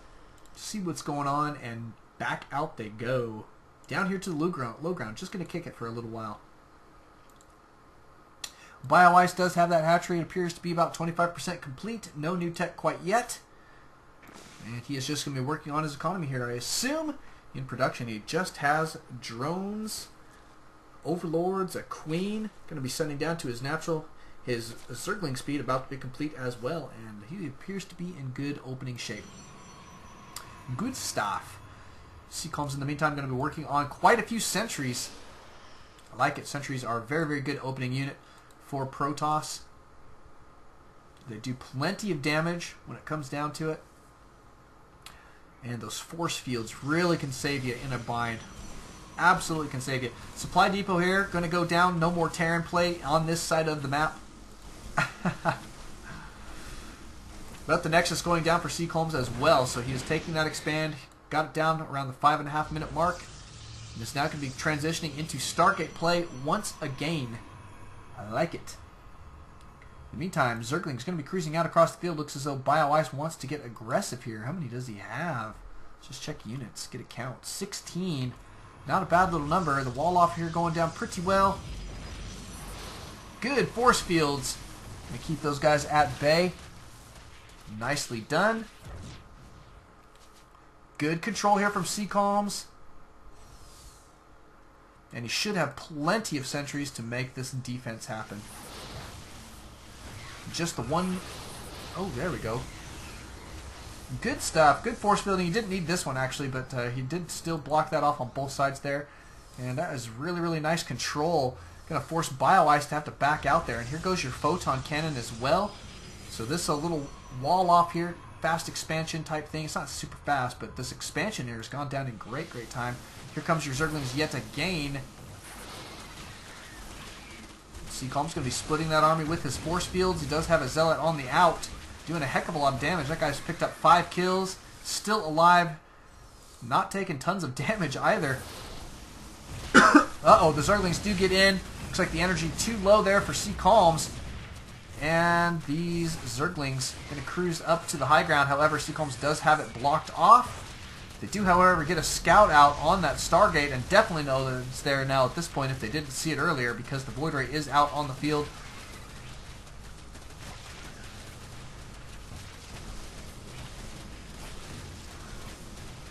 See what's going on. And back out they go. Down here to the low ground. Just going to kick it for a little while. Bioice does have that hatchery. It appears to be about 25% complete. No new tech quite yet. And he is just going to be working on his economy here, I assume. In production, he just has drones, overlords, a queen. Going to be sending down to his natural, his circling speed about to be complete as well. And he appears to be in good opening shape. Good stuff. CCalms in the meantime going to be working on quite a few sentries. I like it. Sentries are a very, very good opening unit for Protoss. They do plenty of damage when it comes down to it. And those force fields really can save you in a bind. Absolutely can save you. Supply depot here, going to go down. No more Terran play on this side of the map. But the Nexus going down for CCalms as well. So he is taking that expand. Got it down around the 5.5 minute mark. And is now going to be transitioning into Stargate play once again. I like it. In the meantime, Zergling's going to be cruising out across the field. Looks as though Bioice wants to get aggressive here. How many does he have? Let's just check units. Get a count. 16. Not a bad little number. The wall off here going down pretty well. Good force fields. Going to keep those guys at bay. Nicely done. Good control here from CCalms. And he should have plenty of sentries to make this defense happen. Just the one... Oh, there we go. Good stuff. Good force building. He didn't need this one, actually, but he did still block that off on both sides there. And that is really, really nice control. Going to force Bioice to have to back out there. And here goes your photon cannon as well. So this is a little wall off here. Fast expansion type thing. It's not super fast, but this expansion here has gone down in great, great time. Here comes your Zerglings yet again. CCalms going to be splitting that army with his force fields. He does have a Zealot on the out, doing a heck of a lot of damage. That guy's picked up 5 kills, still alive, not taking tons of damage either. Uh-oh, the Zerglings do get in. Looks like the energy too low there for CCalms. And these Zerglings going to cruise up to the high ground. However, CCalms does have it blocked off. They do, however, get a scout out on that Stargate and definitely know that it's there now at this point if they didn't see it earlier, because the Void Ray is out on the field.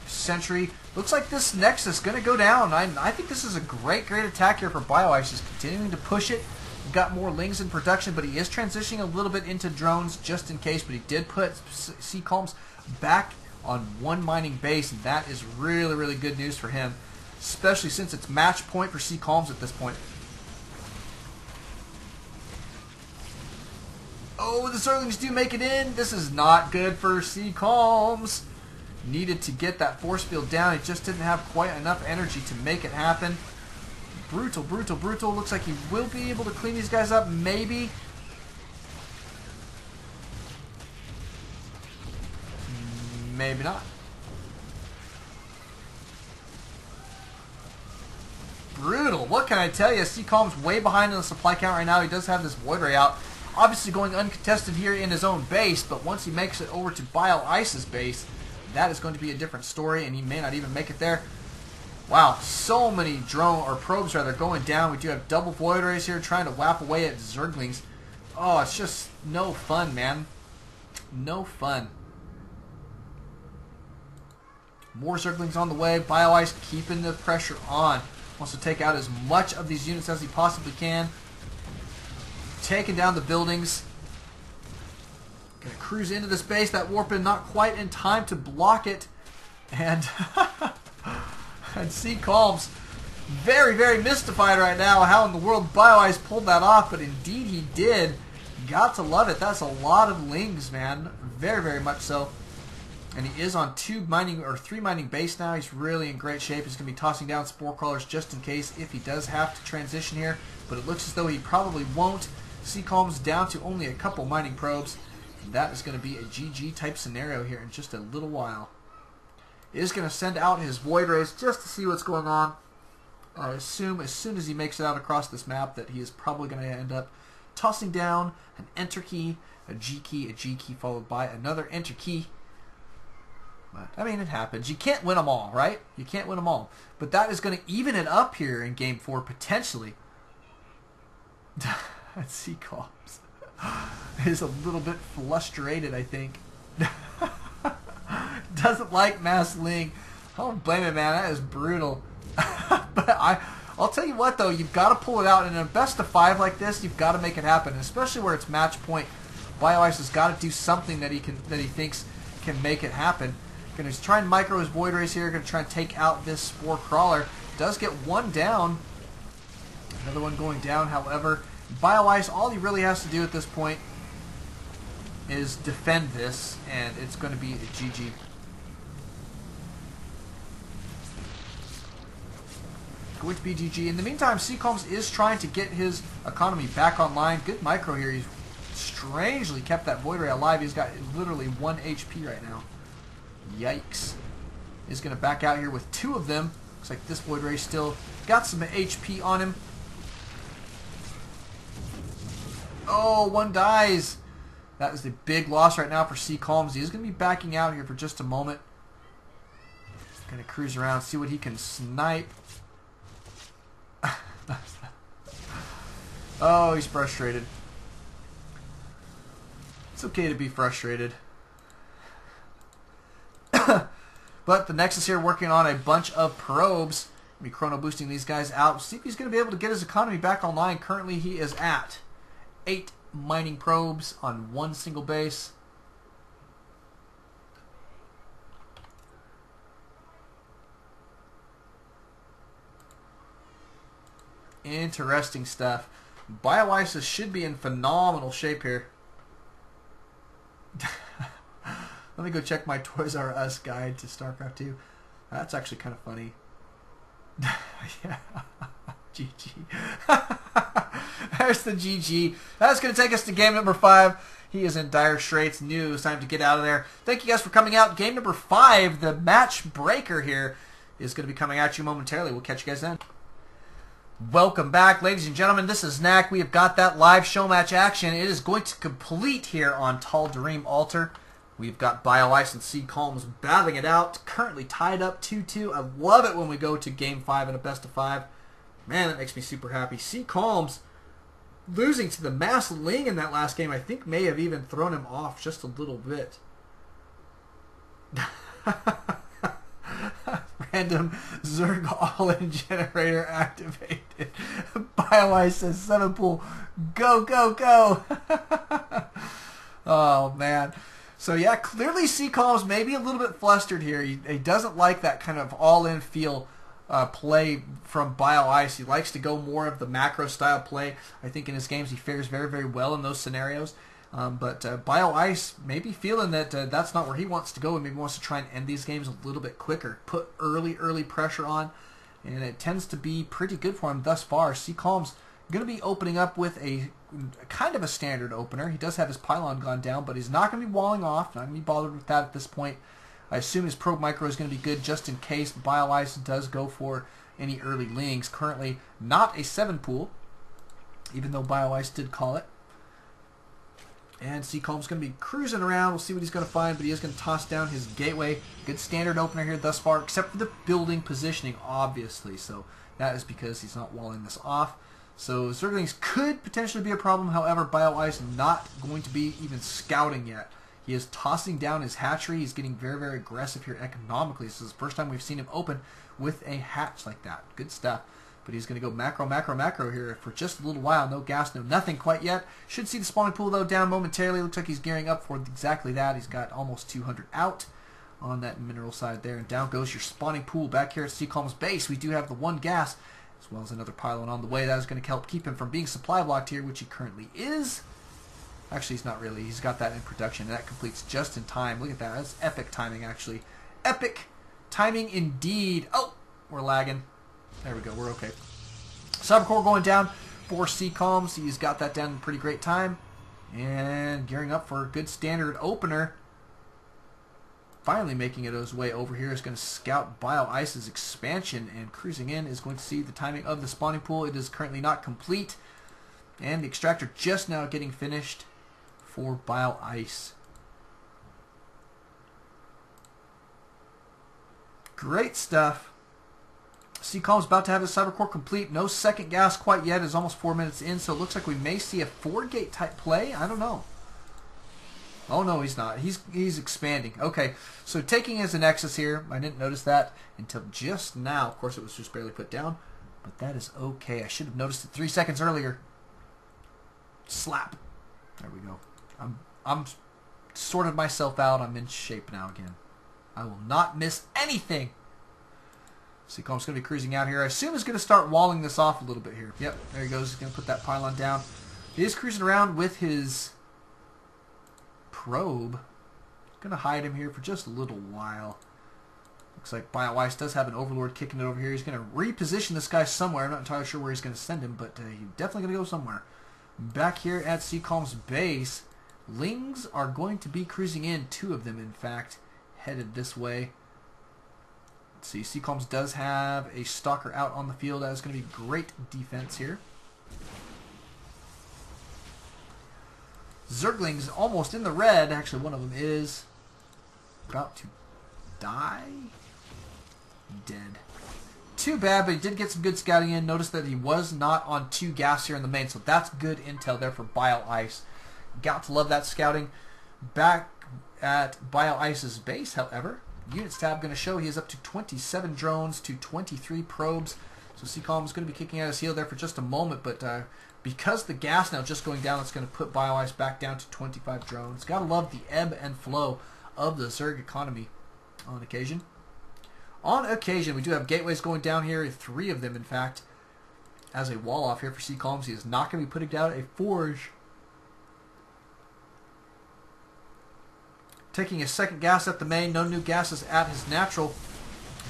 Sentry. Looks like this Nexus is going to go down. I think this is a great, great attack here for Bioice. He's continuing to push it. We've got more Lings in production, but he is transitioning a little bit into drones just in case. But he did put CCalms back on one mining base, and that is really, really good news for him, especially since it's match point for CCalms at this point. Oh, the Zerglings do make it in. This is not good for CCalms. needed to get that force field down. He just didn't have quite enough energy to make it happen. Brutal, brutal, brutal. Looks like he will be able to clean these guys up, maybe. Maybe not. Brutal. What can I tell you? CCalms way behind in the supply count right now. He does have this Void Ray out. Obviously going uncontested here in his own base, but once he makes it over to Bioice's base, that is going to be a different story, and he may not even make it there. Wow, so many drone, or probes rather, going down. We do have double Void Rays here trying to whap away at Zerglings. Oh, it's just no fun, man. No fun. More Zerglings on the way. Bioice keeping the pressure on. Wants to take out as much of these units as he possibly can. Taking down the buildings. Gonna cruise into this base. That warp in not quite in time to block it. And and CCalms very, very mystified right now how in the world Bioice pulled that off, but indeed he did. Got to love it. That's a lot of lings, man. Very, very much so. And he is on 3 mining base now. He's really in great shape. He's going to be tossing down spore crawlers just in case if he does have to transition here. But it looks as though he probably won't. CCalms down to only a couple mining probes. And that is going to be a GG type scenario here in just a little while. He is going to send out his Void Rays just to see what's going on. I assume as soon as he makes it out across this map that he is probably going to end up tossing down an enter key, a G key followed by another enter key. But, I mean, it happens. You can't win them all, right? You can't win them all. But that is going to even it up here in Game 4, potentially. CCalms is a little bit frustrated, I think. Doesn't like mass ling. I don't blame him, man. That is brutal. But I'll tell you what, though. You've got to pull it out. And in a best of 5 like this, you've got to make it happen. Especially where it's match point. Bioice has got to do something that he thinks can make it happen. Going to try and micro his Void Rays here. Going to try and take out this Spore Crawler. Does get one down. Another one going down, however. Bioice, all he really has to do at this point is defend this, and it's going to be a GG. Going to be GG. In the meantime, CCalms is trying to get his economy back online. Good micro here. He's strangely kept that Void Ray alive. He's got literally 1 HP right now. Yikes. He's going to back out here with 2 of them. Looks like this Void Ray still got some HP on him. Oh, 1 dies. That is the big loss right now for CCalms. He is going to be backing out here for just a moment. Going to cruise around, see what he can snipe. Oh, he's frustrated. It's okay to be frustrated. But the Nexus here working on a bunch of probes. Be chrono boosting these guys out. See if he's going to be able to get his economy back online. Currently he is at 8 mining probes on 1 single base. Interesting stuff. Bioice should be in phenomenal shape here. Let me go check my Toys R Us guide to StarCraft 2. That's actually kind of funny. Yeah. GG. There's the GG. That's going to take us to game number 5. He is in dire straits. Knew it was time to get out of there. Thank you guys for coming out. Game number 5, the match breaker here, is going to be coming at you momentarily. We'll catch you guys then. Welcome back, ladies and gentlemen. This is Knack. We have got that live show match action. It is going to complete here on Tal'Darim Altar. We've got Bioice and CCalms battling it out. Currently tied up 2-2. I love it when we go to Game 5 in a best of 5. Man, that makes me super happy. CCalms losing to the Mass Ling in that last game, I think may have even thrown him off just a little bit. Random Zerg all-in generator activated. Bioice says, "Seven pool, go, go, go." Oh, man. So, yeah, clearly CCalms may be a little bit flustered here. He doesn't like that kind of all-in feel play from Bioice. He likes to go more of the macro-style play. I think in his games he fares very, very well in those scenarios. But Bioice may be feeling that that's not where he wants to go, and maybe wants to try and end these games a little bit quicker. Put early pressure on, and it tends to be pretty good for him thus far. CCalms going to be opening up with a kind of a standard opener. He does have his pylon gone down, but he's not going to be walling off. Not going to be bothered with that at this point. I assume his probe micro is going to be good just in case Bioice does go for any early lings. Currently not a 7 pool, even though Bioice did call it. And CCalms going to be cruising around. We'll see what he's going to find, but he is going to toss down his gateway. Good standard opener here thus far, except for the building positioning, obviously. So that is because he's not walling this off. So Zerglings could potentially be a problem. However, Bioice not going to be even scouting yet. He is tossing down his hatchery. He's getting very aggressive here economically. This is the first time we've seen him open with a hatch like that. Good stuff. But he's going to go macro here for just a little while. No gas, no nothing quite yet. Should see the spawning pool, though, down momentarily. Looks like he's gearing up for exactly that. He's got almost 200 out on that mineral side there. And down goes your spawning pool back here at CCalms base. We do have the 1 gas, as well as another pylon on the way. That is going to help keep him from being supply blocked here, which he currently is. Actually, he's not really. He's got that in production, and that completes just in time. Look at that. That's epic timing, actually. Epic timing indeed. Oh, we're lagging. There we go. We're okay. Cybercore going down for CCalms. He's got that down in pretty great time. And gearing up for a good standard opener. Finally making it his way over here is going to scout Bioice's expansion, and cruising in is going to see the timing of the spawning pool. It is currently not complete, and the extractor just now getting finished for Bioice. Great stuff. CCalms about to have his Cybercore complete. No second gas quite yet. It's almost 4 minutes in, so it looks like we may see a 4-gate type play. I don't know. Oh, no, he's not. He's expanding. Okay, so taking as a Nexus here. I didn't notice that until just now. Of course, it was just barely put down, but that is okay. I should have noticed it 3 seconds earlier. Slap. There we go. I'm sorted myself out. I'm in shape now again. I will not miss anything. CCalms going to be cruising out here. I assume he's going to start walling this off a little bit here. Yep, there he goes. He's going to put that pylon down. He is cruising around with his probe. Going to hide him here for just a little while. Looks like Bioice does have an Overlord kicking it over here. He's going to reposition this guy somewhere. I'm not entirely sure where he's going to send him, but he's definitely going to go somewhere. Back here at CCalms base, Lings are going to be cruising in. 2 of them, in fact, headed this way. Let's see, CCalms does have a stalker out on the field. That is going to be great defense here. Zerglings almost in the red. Actually, one of them is about to die. Dead. Too bad, but he did get some good scouting in. Notice that he was not on 2 gas here in the main, so that's good intel there for Bioice. Got to love that scouting. Back at Bioice's base, however, Units tab going to show he is up to 27 drones to 23 probes. So CCalms is going to be kicking out his heel there for just a moment, but because the gas now just going down, it's going to put Bioice back down to 25 drones. Got to love the ebb and flow of the Zerg economy on occasion. On occasion, we do have gateways going down here, 3 of them in fact, as a wall off here for CCalms. He is not going to be putting down a forge. Taking a second gas at the main. No new gases at his natural.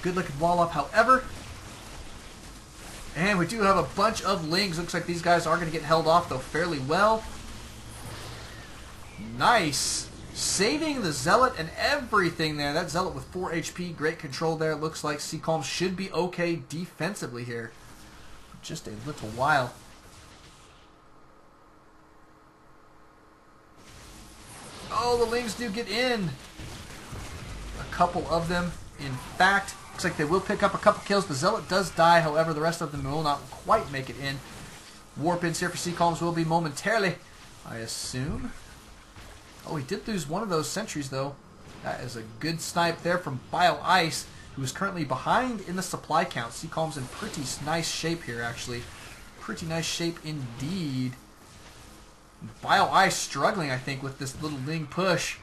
Good looking wall up, however. And we do have a bunch of Lings. Looks like these guys are going to get held off, though, fairly well. Nice. Saving the Zealot and everything there. That Zealot with 4 HP. Great control there. Looks like CCalms should be okay defensively here. For just a little while. Oh, the Lings do get in. A couple of them, in fact. Looks like they will pick up a couple kills. The Zealot does die, however, the rest of them will not quite make it in. Warp-ins here for CCalms will be momentarily, I assume. Oh, he did lose one of those sentries, though. That is a good snipe there from Bioice, who is currently behind in the supply count. CCalms in pretty nice shape here, actually. Pretty nice shape indeed. Bioice struggling, I think, with this little Ling push.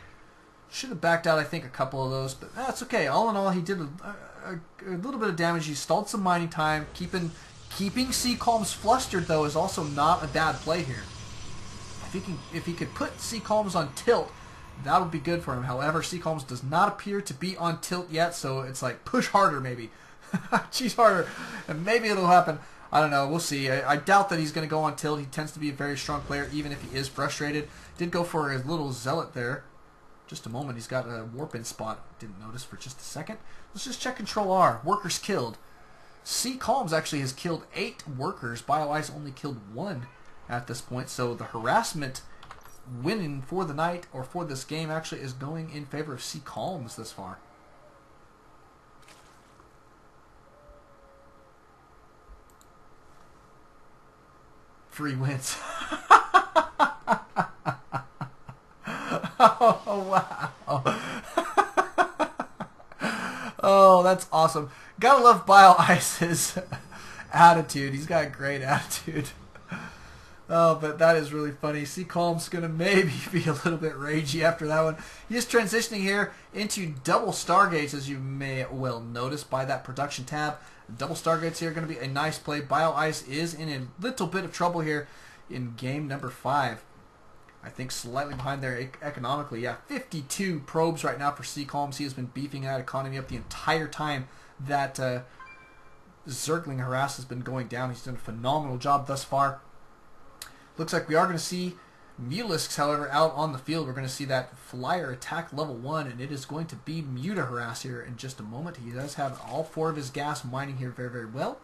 Should have backed out, I think, a couple of those, but that's okay. All in all, he did a little bit of damage. He stalled some mining time. Keeping CCalms flustered, though, is also not a bad play here. if he could put CCalms on tilt, that would be good for him. However, CCalms does not appear to be on tilt yet, so it's like push harder maybe. Cheese harder, and maybe it'll happen. I don't know. We'll see. I doubt that he's going to go on tilt. He tends to be a very strong player, even if he is frustrated. Did go for a little zealot there. Just a moment. He's got a warp in spot. Didn't notice for just a second. Let's just check Control R. Workers killed. CCalms actually has killed 8 workers. Bioice only killed 1 at this point. So the harassment winning for the night or for this game actually is going in favor of CCalms this far. Free wins. Oh, wow. Oh, that's awesome. Gotta love Bioice's attitude. He's got a great attitude. Oh, but that is really funny. CCalms going to maybe be a little bit ragey after that one. He is transitioning here into double Stargates, as you may well notice by that production tab. Double Stargates here going to be a nice play. Bioice is in a little bit of trouble here in game number 5. I think slightly behind there economically. Yeah, 52 probes right now for CCalms. He has been beefing that economy up the entire time that Zergling harass has been going down. He's done a phenomenal job thus far. Looks like we are going to see Mulisks, however, out on the field. We're going to see that flyer attack level 1, and it is going to be Muta harass here in just a moment. He does have all 4 of his gas mining here very, very well.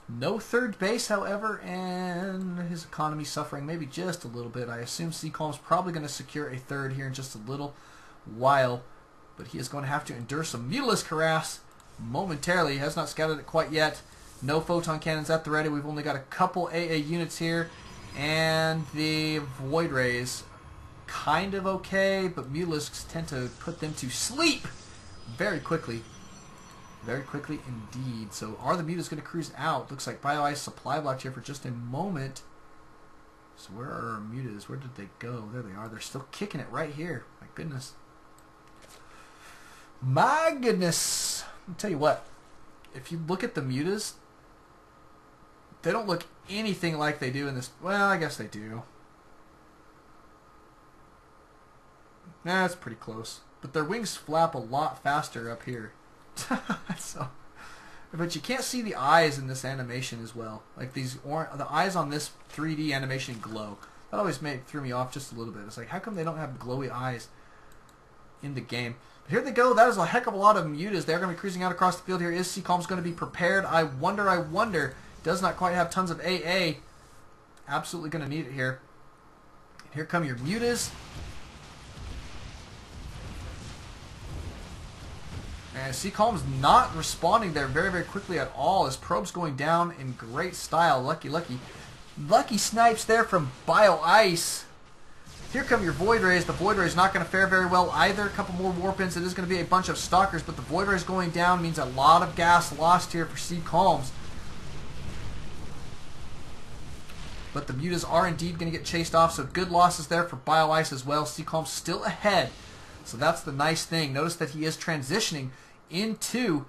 No third base, however, and his economy suffering maybe just a little bit. I assume CCalms probably going to secure a third here in just a little while, but he is going to have to endure some Mutalisk harass momentarily. He has not scouted it quite yet. No photon cannons at the ready. We've only got a couple AA units here, and the Void Rays kind of okay, but Mutalisks tend to put them to sleep very quickly. Very quickly indeed. So are the Mutas going to cruise out? Looks like Bioice supply blocked here for just a moment. So where are our Mutas? Where did they go? There they are. They're still kicking it right here. My goodness. My goodness. I'll tell you what. If you look at the Mutas, they don't look anything like they do in this. Well, I guess they do. Nah, that's pretty close. But their wings flap a lot faster up here. So, but you can't see the eyes in this animation as well. Like the eyes on this 3D animation glow. That always threw me off just a little bit. It's like, how come they don't have glowy eyes in the game? But here they go. That is a heck of a lot of Mutas. They're going to be cruising out across the field here. Is CCalms going to be prepared? I wonder. Does not quite have tons of AA. Absolutely going to need it here. And here come your Mutas. And CCalms not responding there very, very quickly at all. His probe's going down in great style. Lucky snipes there from Bioice. Here come your Void Rays. The Void Rays not going to fare very well either. A couple more warp-ins. It is going to be a bunch of Stalkers, but the Void Rays going down means a lot of gas lost here for CCalms. But the Mutas are indeed going to get chased off, so good losses there for Bioice as well. CCalms still ahead. So that's the nice thing. Notice that he is transitioning into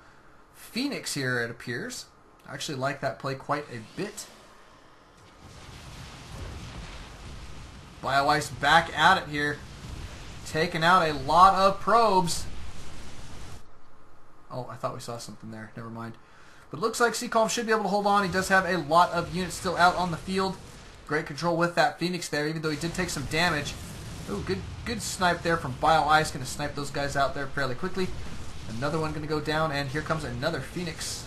Phoenix here, it appears. I actually like that play quite a bit. Bioice back at it here. Taking out a lot of probes. Oh, I thought we saw something there. Never mind. But it looks like CCalms should be able to hold on. He does have a lot of units still out on the field. Great control with that Phoenix there, even though he did take some damage. Oh, good snipe there from Bioice. Going to snipe those guys out there fairly quickly. Another one going to go down, and here comes another Phoenix.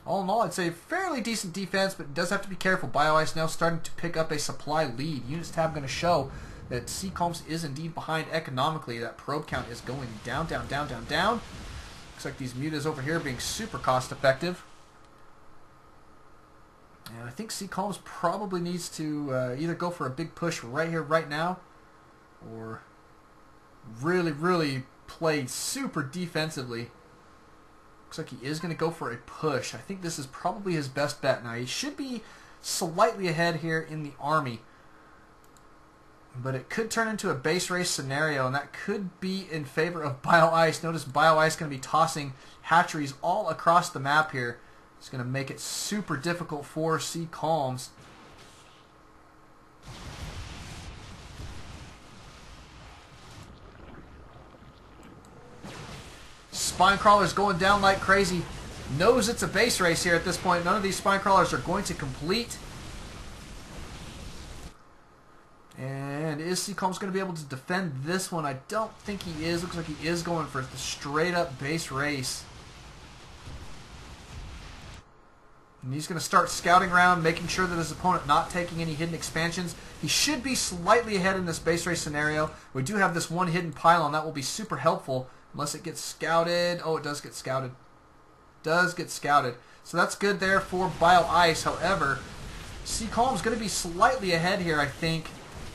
All in all, I'd say fairly decent defense, but it does have to be careful. Bioice now starting to pick up a supply lead. Units tab going to show that CCalms is indeed behind economically. That probe count is going down, down, down, down, down. Looks like these Mutas over here being super cost effective. And I think CCalms probably needs to either go for a big push right here, right now, or really, really play super defensively. Looks like he is going to go for a push. I think this is probably his best bet. Now, he should be slightly ahead here in the army, but it could turn into a base race scenario, and that could be in favor of Bioice. Notice Bioice going to be tossing hatcheries all across the map here. It's going to make it super difficult for CCalms. Spine crawlers going down like crazy. Knows it's a base race here at this point. None of these spine crawlers are going to complete. And is CCalms going to be able to defend this one? I don't think he is. Looks like he is going for the straight up base race. And he's going to start scouting around, making sure that his opponent not taking any hidden expansions. He should be slightly ahead in this base race scenario. We do have this one hidden pylon. That will be super helpful unless it gets scouted. Oh, it does get scouted. Does get scouted. So that's good there for Bioice. However, CCalms is going to be slightly ahead here, I think,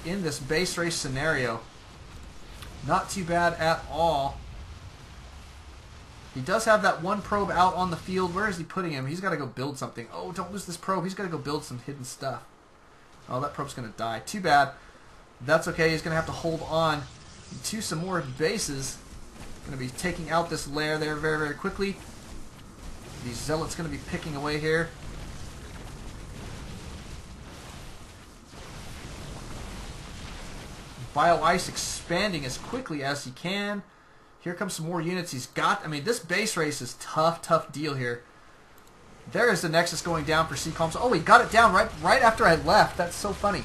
in this base race scenario. Not too bad at all. He does have that one probe out on the field. Where is he putting him? He's got to go build something. Oh, don't lose this probe. He's got to go build some hidden stuff. Oh, that probe's going to die. Too bad. That's okay. He's going to have to hold on to some more bases. Going to be taking out this lair there very, very quickly. The Zealot's going to be picking away here. Bioice expanding as quickly as he can. Here comes some more units he's got. I mean, this base race is tough, tough deal here. There is the Nexus going down for CCalms. Oh, he got it down right after I left. That's so funny.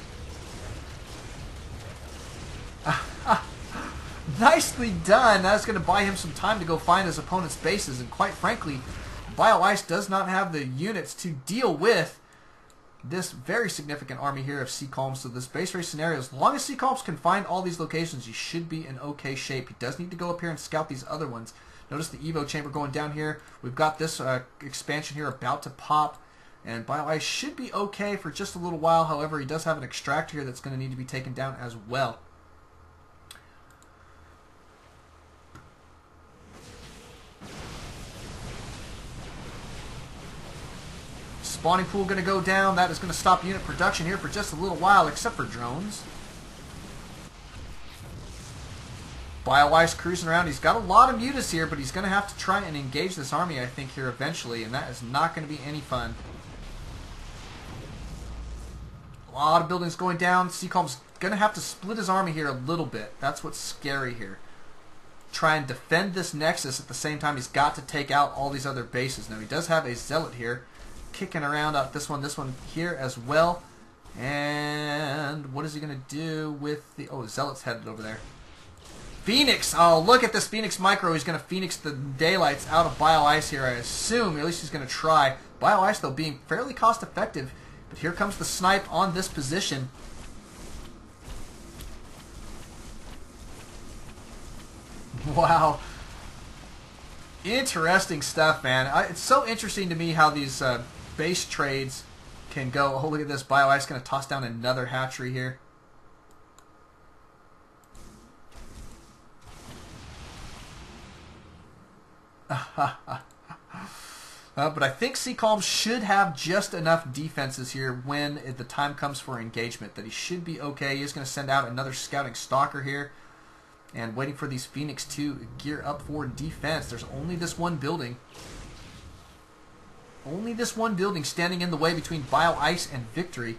Nicely done. That's going to buy him some time to go find his opponent's bases. And quite frankly, Bioice does not have the units to deal with this very significant army here of CCalms. So this base race scenario, as long as CCalms can find all these locations, he should be in okay shape. He does need to go up here and scout these other ones. Notice the Evo chamber going down here. We've got this expansion here about to pop. And Bioice should be okay for just a little while. However, he does have an extractor here that's going to need to be taken down as well. Spawning pool going to go down. That is going to stop unit production here for just a little while, except for drones. Bioice cruising around. He's got a lot of mutas here, but he's going to have to try and engage this army, I think, here eventually, and that is not going to be any fun. A lot of buildings going down. CCalms going to have to split his army here a little bit. That's what's scary here. Try and defend this Nexus at the same time. He's got to take out all these other bases. Now, he does have a Zealot here, kicking around up this one here as well. And what is he going to do with the... Oh, Zealot's headed over there. Phoenix! Oh, look at this Phoenix Micro. He's going to Phoenix the daylights out of Bioice here, I assume. Or at least he's going to try. Bioice, though, being fairly cost-effective. But here comes the snipe on this position. Wow. Interesting stuff, man. It's so interesting to me how these base trades can go. Oh, look at this. Bioice going to toss down another hatchery here. But I think CCalms should have just enough defenses here when the time comes for engagement, that he should be okay. He is going to send out another scouting stalker here and waiting for these Phoenix to gear up for defense. There's only this one building. Only this one building standing in the way between Bioice and victory.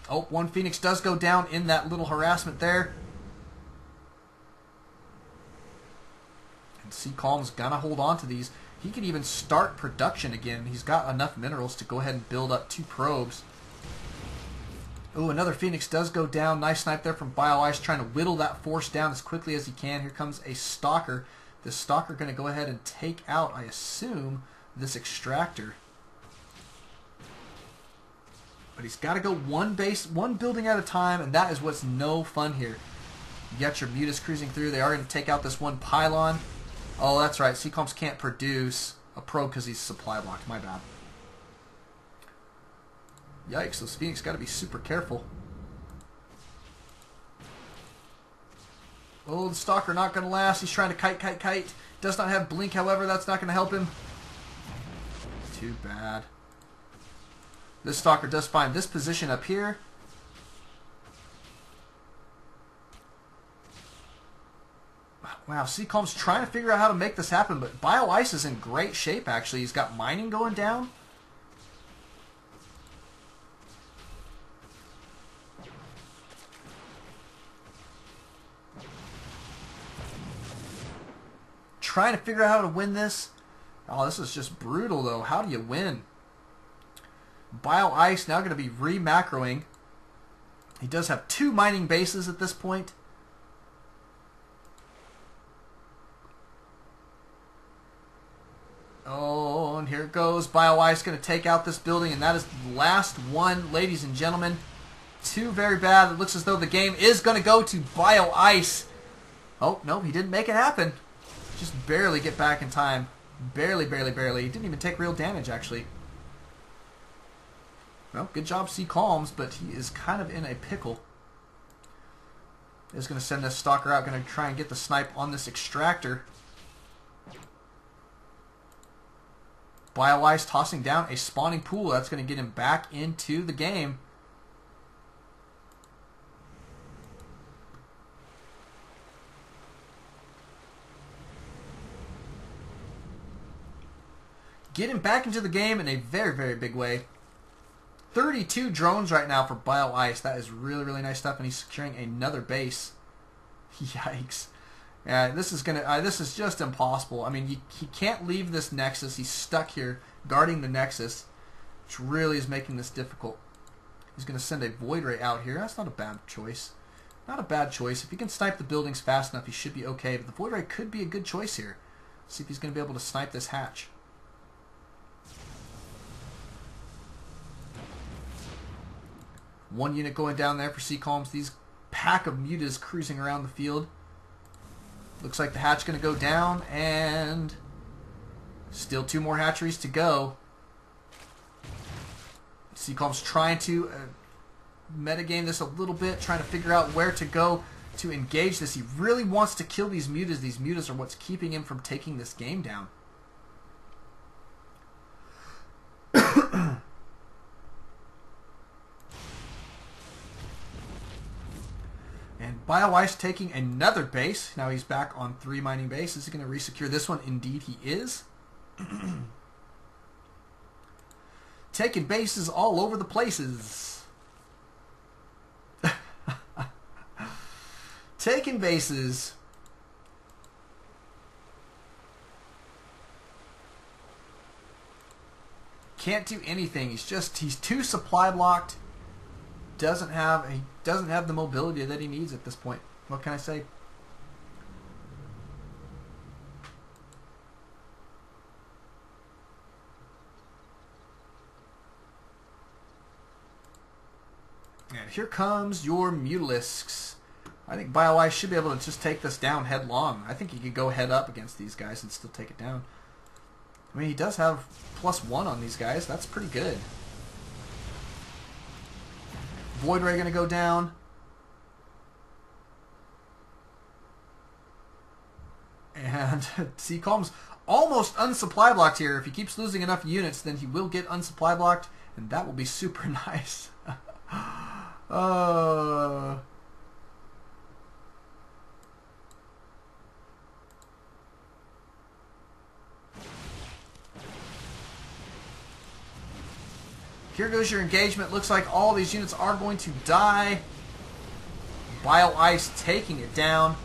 Oh, one Phoenix does go down in that little harassment there. And CCalms gonna hold on to these. He can even start production again. He's got enough minerals to go ahead and build up 2 probes. Oh, another Phoenix does go down. Nice snipe there from Bioice, trying to whittle that force down as quickly as he can. Here comes a Stalker. This Stalker going to go ahead and take out, I assume, this Extractor. But he's got to go one building at a time, and that is what's no fun here. You got your mutas cruising through. They are going to take out this one pylon. Oh, that's right. CCalms can't produce a probe because he's supply blocked. My bad. Yikes, those Phoenix got to be super careful. Oh, the Stalker not going to last. He's trying to kite. Does not have blink, however. That's not going to help him. Too bad. This Stalker does find this position up here. Wow, CCalms trying to figure out how to make this happen, but Bioice is in great shape, actually. He's got mining going down. Trying to figure out how to win this. Oh, this is just brutal, though. How do you win? Bioice now going to be re-macroing. He does have 2 mining bases at this point. Oh, and here it goes. Bioice going to take out this building, and that is the last one, ladies and gentlemen. 2 very bad. It looks as though the game is going to go to Bioice. Oh, no, he didn't make it happen. Just barely get back in time. Barely, barely, barely. He didn't even take real damage, actually. Well, good job, CCalms, but he is kind of in a pickle. He's going to send this stalker out, going to try and get the snipe on this extractor. Bioice tossing down a spawning pool. That's going to get him back into the game. Get him back into the game in a very, very big way. 32 drones right now for Bioice. That is really, really nice stuff, and he's securing another base. Yikes. Yeah, this is just impossible. I mean, he can't leave this Nexus. He's stuck here guarding the Nexus, which really is making this difficult. He's going to send a Void Ray out here. That's not a bad choice. Not a bad choice. If he can snipe the buildings fast enough, he should be okay. But the Void Ray could be a good choice here. See if he's going to be able to snipe this hatch. One unit going down there for CCalms. These pack of mutas cruising around the field. Looks like the hatch going to go down, and still 2 more hatcheries to go. CCalms trying to metagame this a little bit, trying to figure out where to go to engage this. He really wants to kill these mutas. These mutas are what's keeping him from taking this game down. And Bioice taking another base. Now he's back on 3 mining bases. Is he going to resecure this one? Indeed he is. Taking bases all over the places. Taking bases. Can't do anything. He's too supply blocked. He doesn't have the mobility that he needs at this point. What can I say? And here comes your Mutalisks. I think Bioice should be able to just take this down headlong. I think he could go head up against these guys and still take it down. I mean, he does have +1 on these guys. That's pretty good. Void Ray going to go down. And CCalms almost unsupply blocked here. If he keeps losing enough units, then he will get unsupply blocked, and that will be super nice. Here goes your engagement. Looks like all these units are going to die. Bioice taking it down.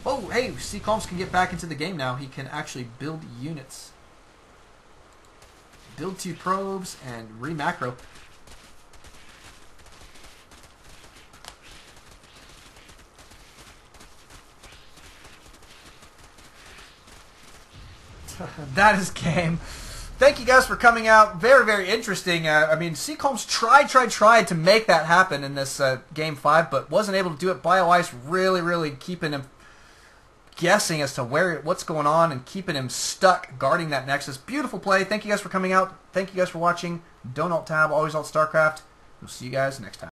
Oh, hey, CCalms can get back into the game now. He can actually build units. Build 2 probes and re-macro. That is game. Thank you guys for coming out. Very, very interesting. I mean, CCalms tried to make that happen in this Game 5, but wasn't able to do it. Bioice really keeping him guessing as to what's going on and keeping him stuck guarding that Nexus. Beautiful play. Thank you guys for coming out. Thank you guys for watching. Don't alt-tab, always alt-StarCraft. We'll see you guys next time.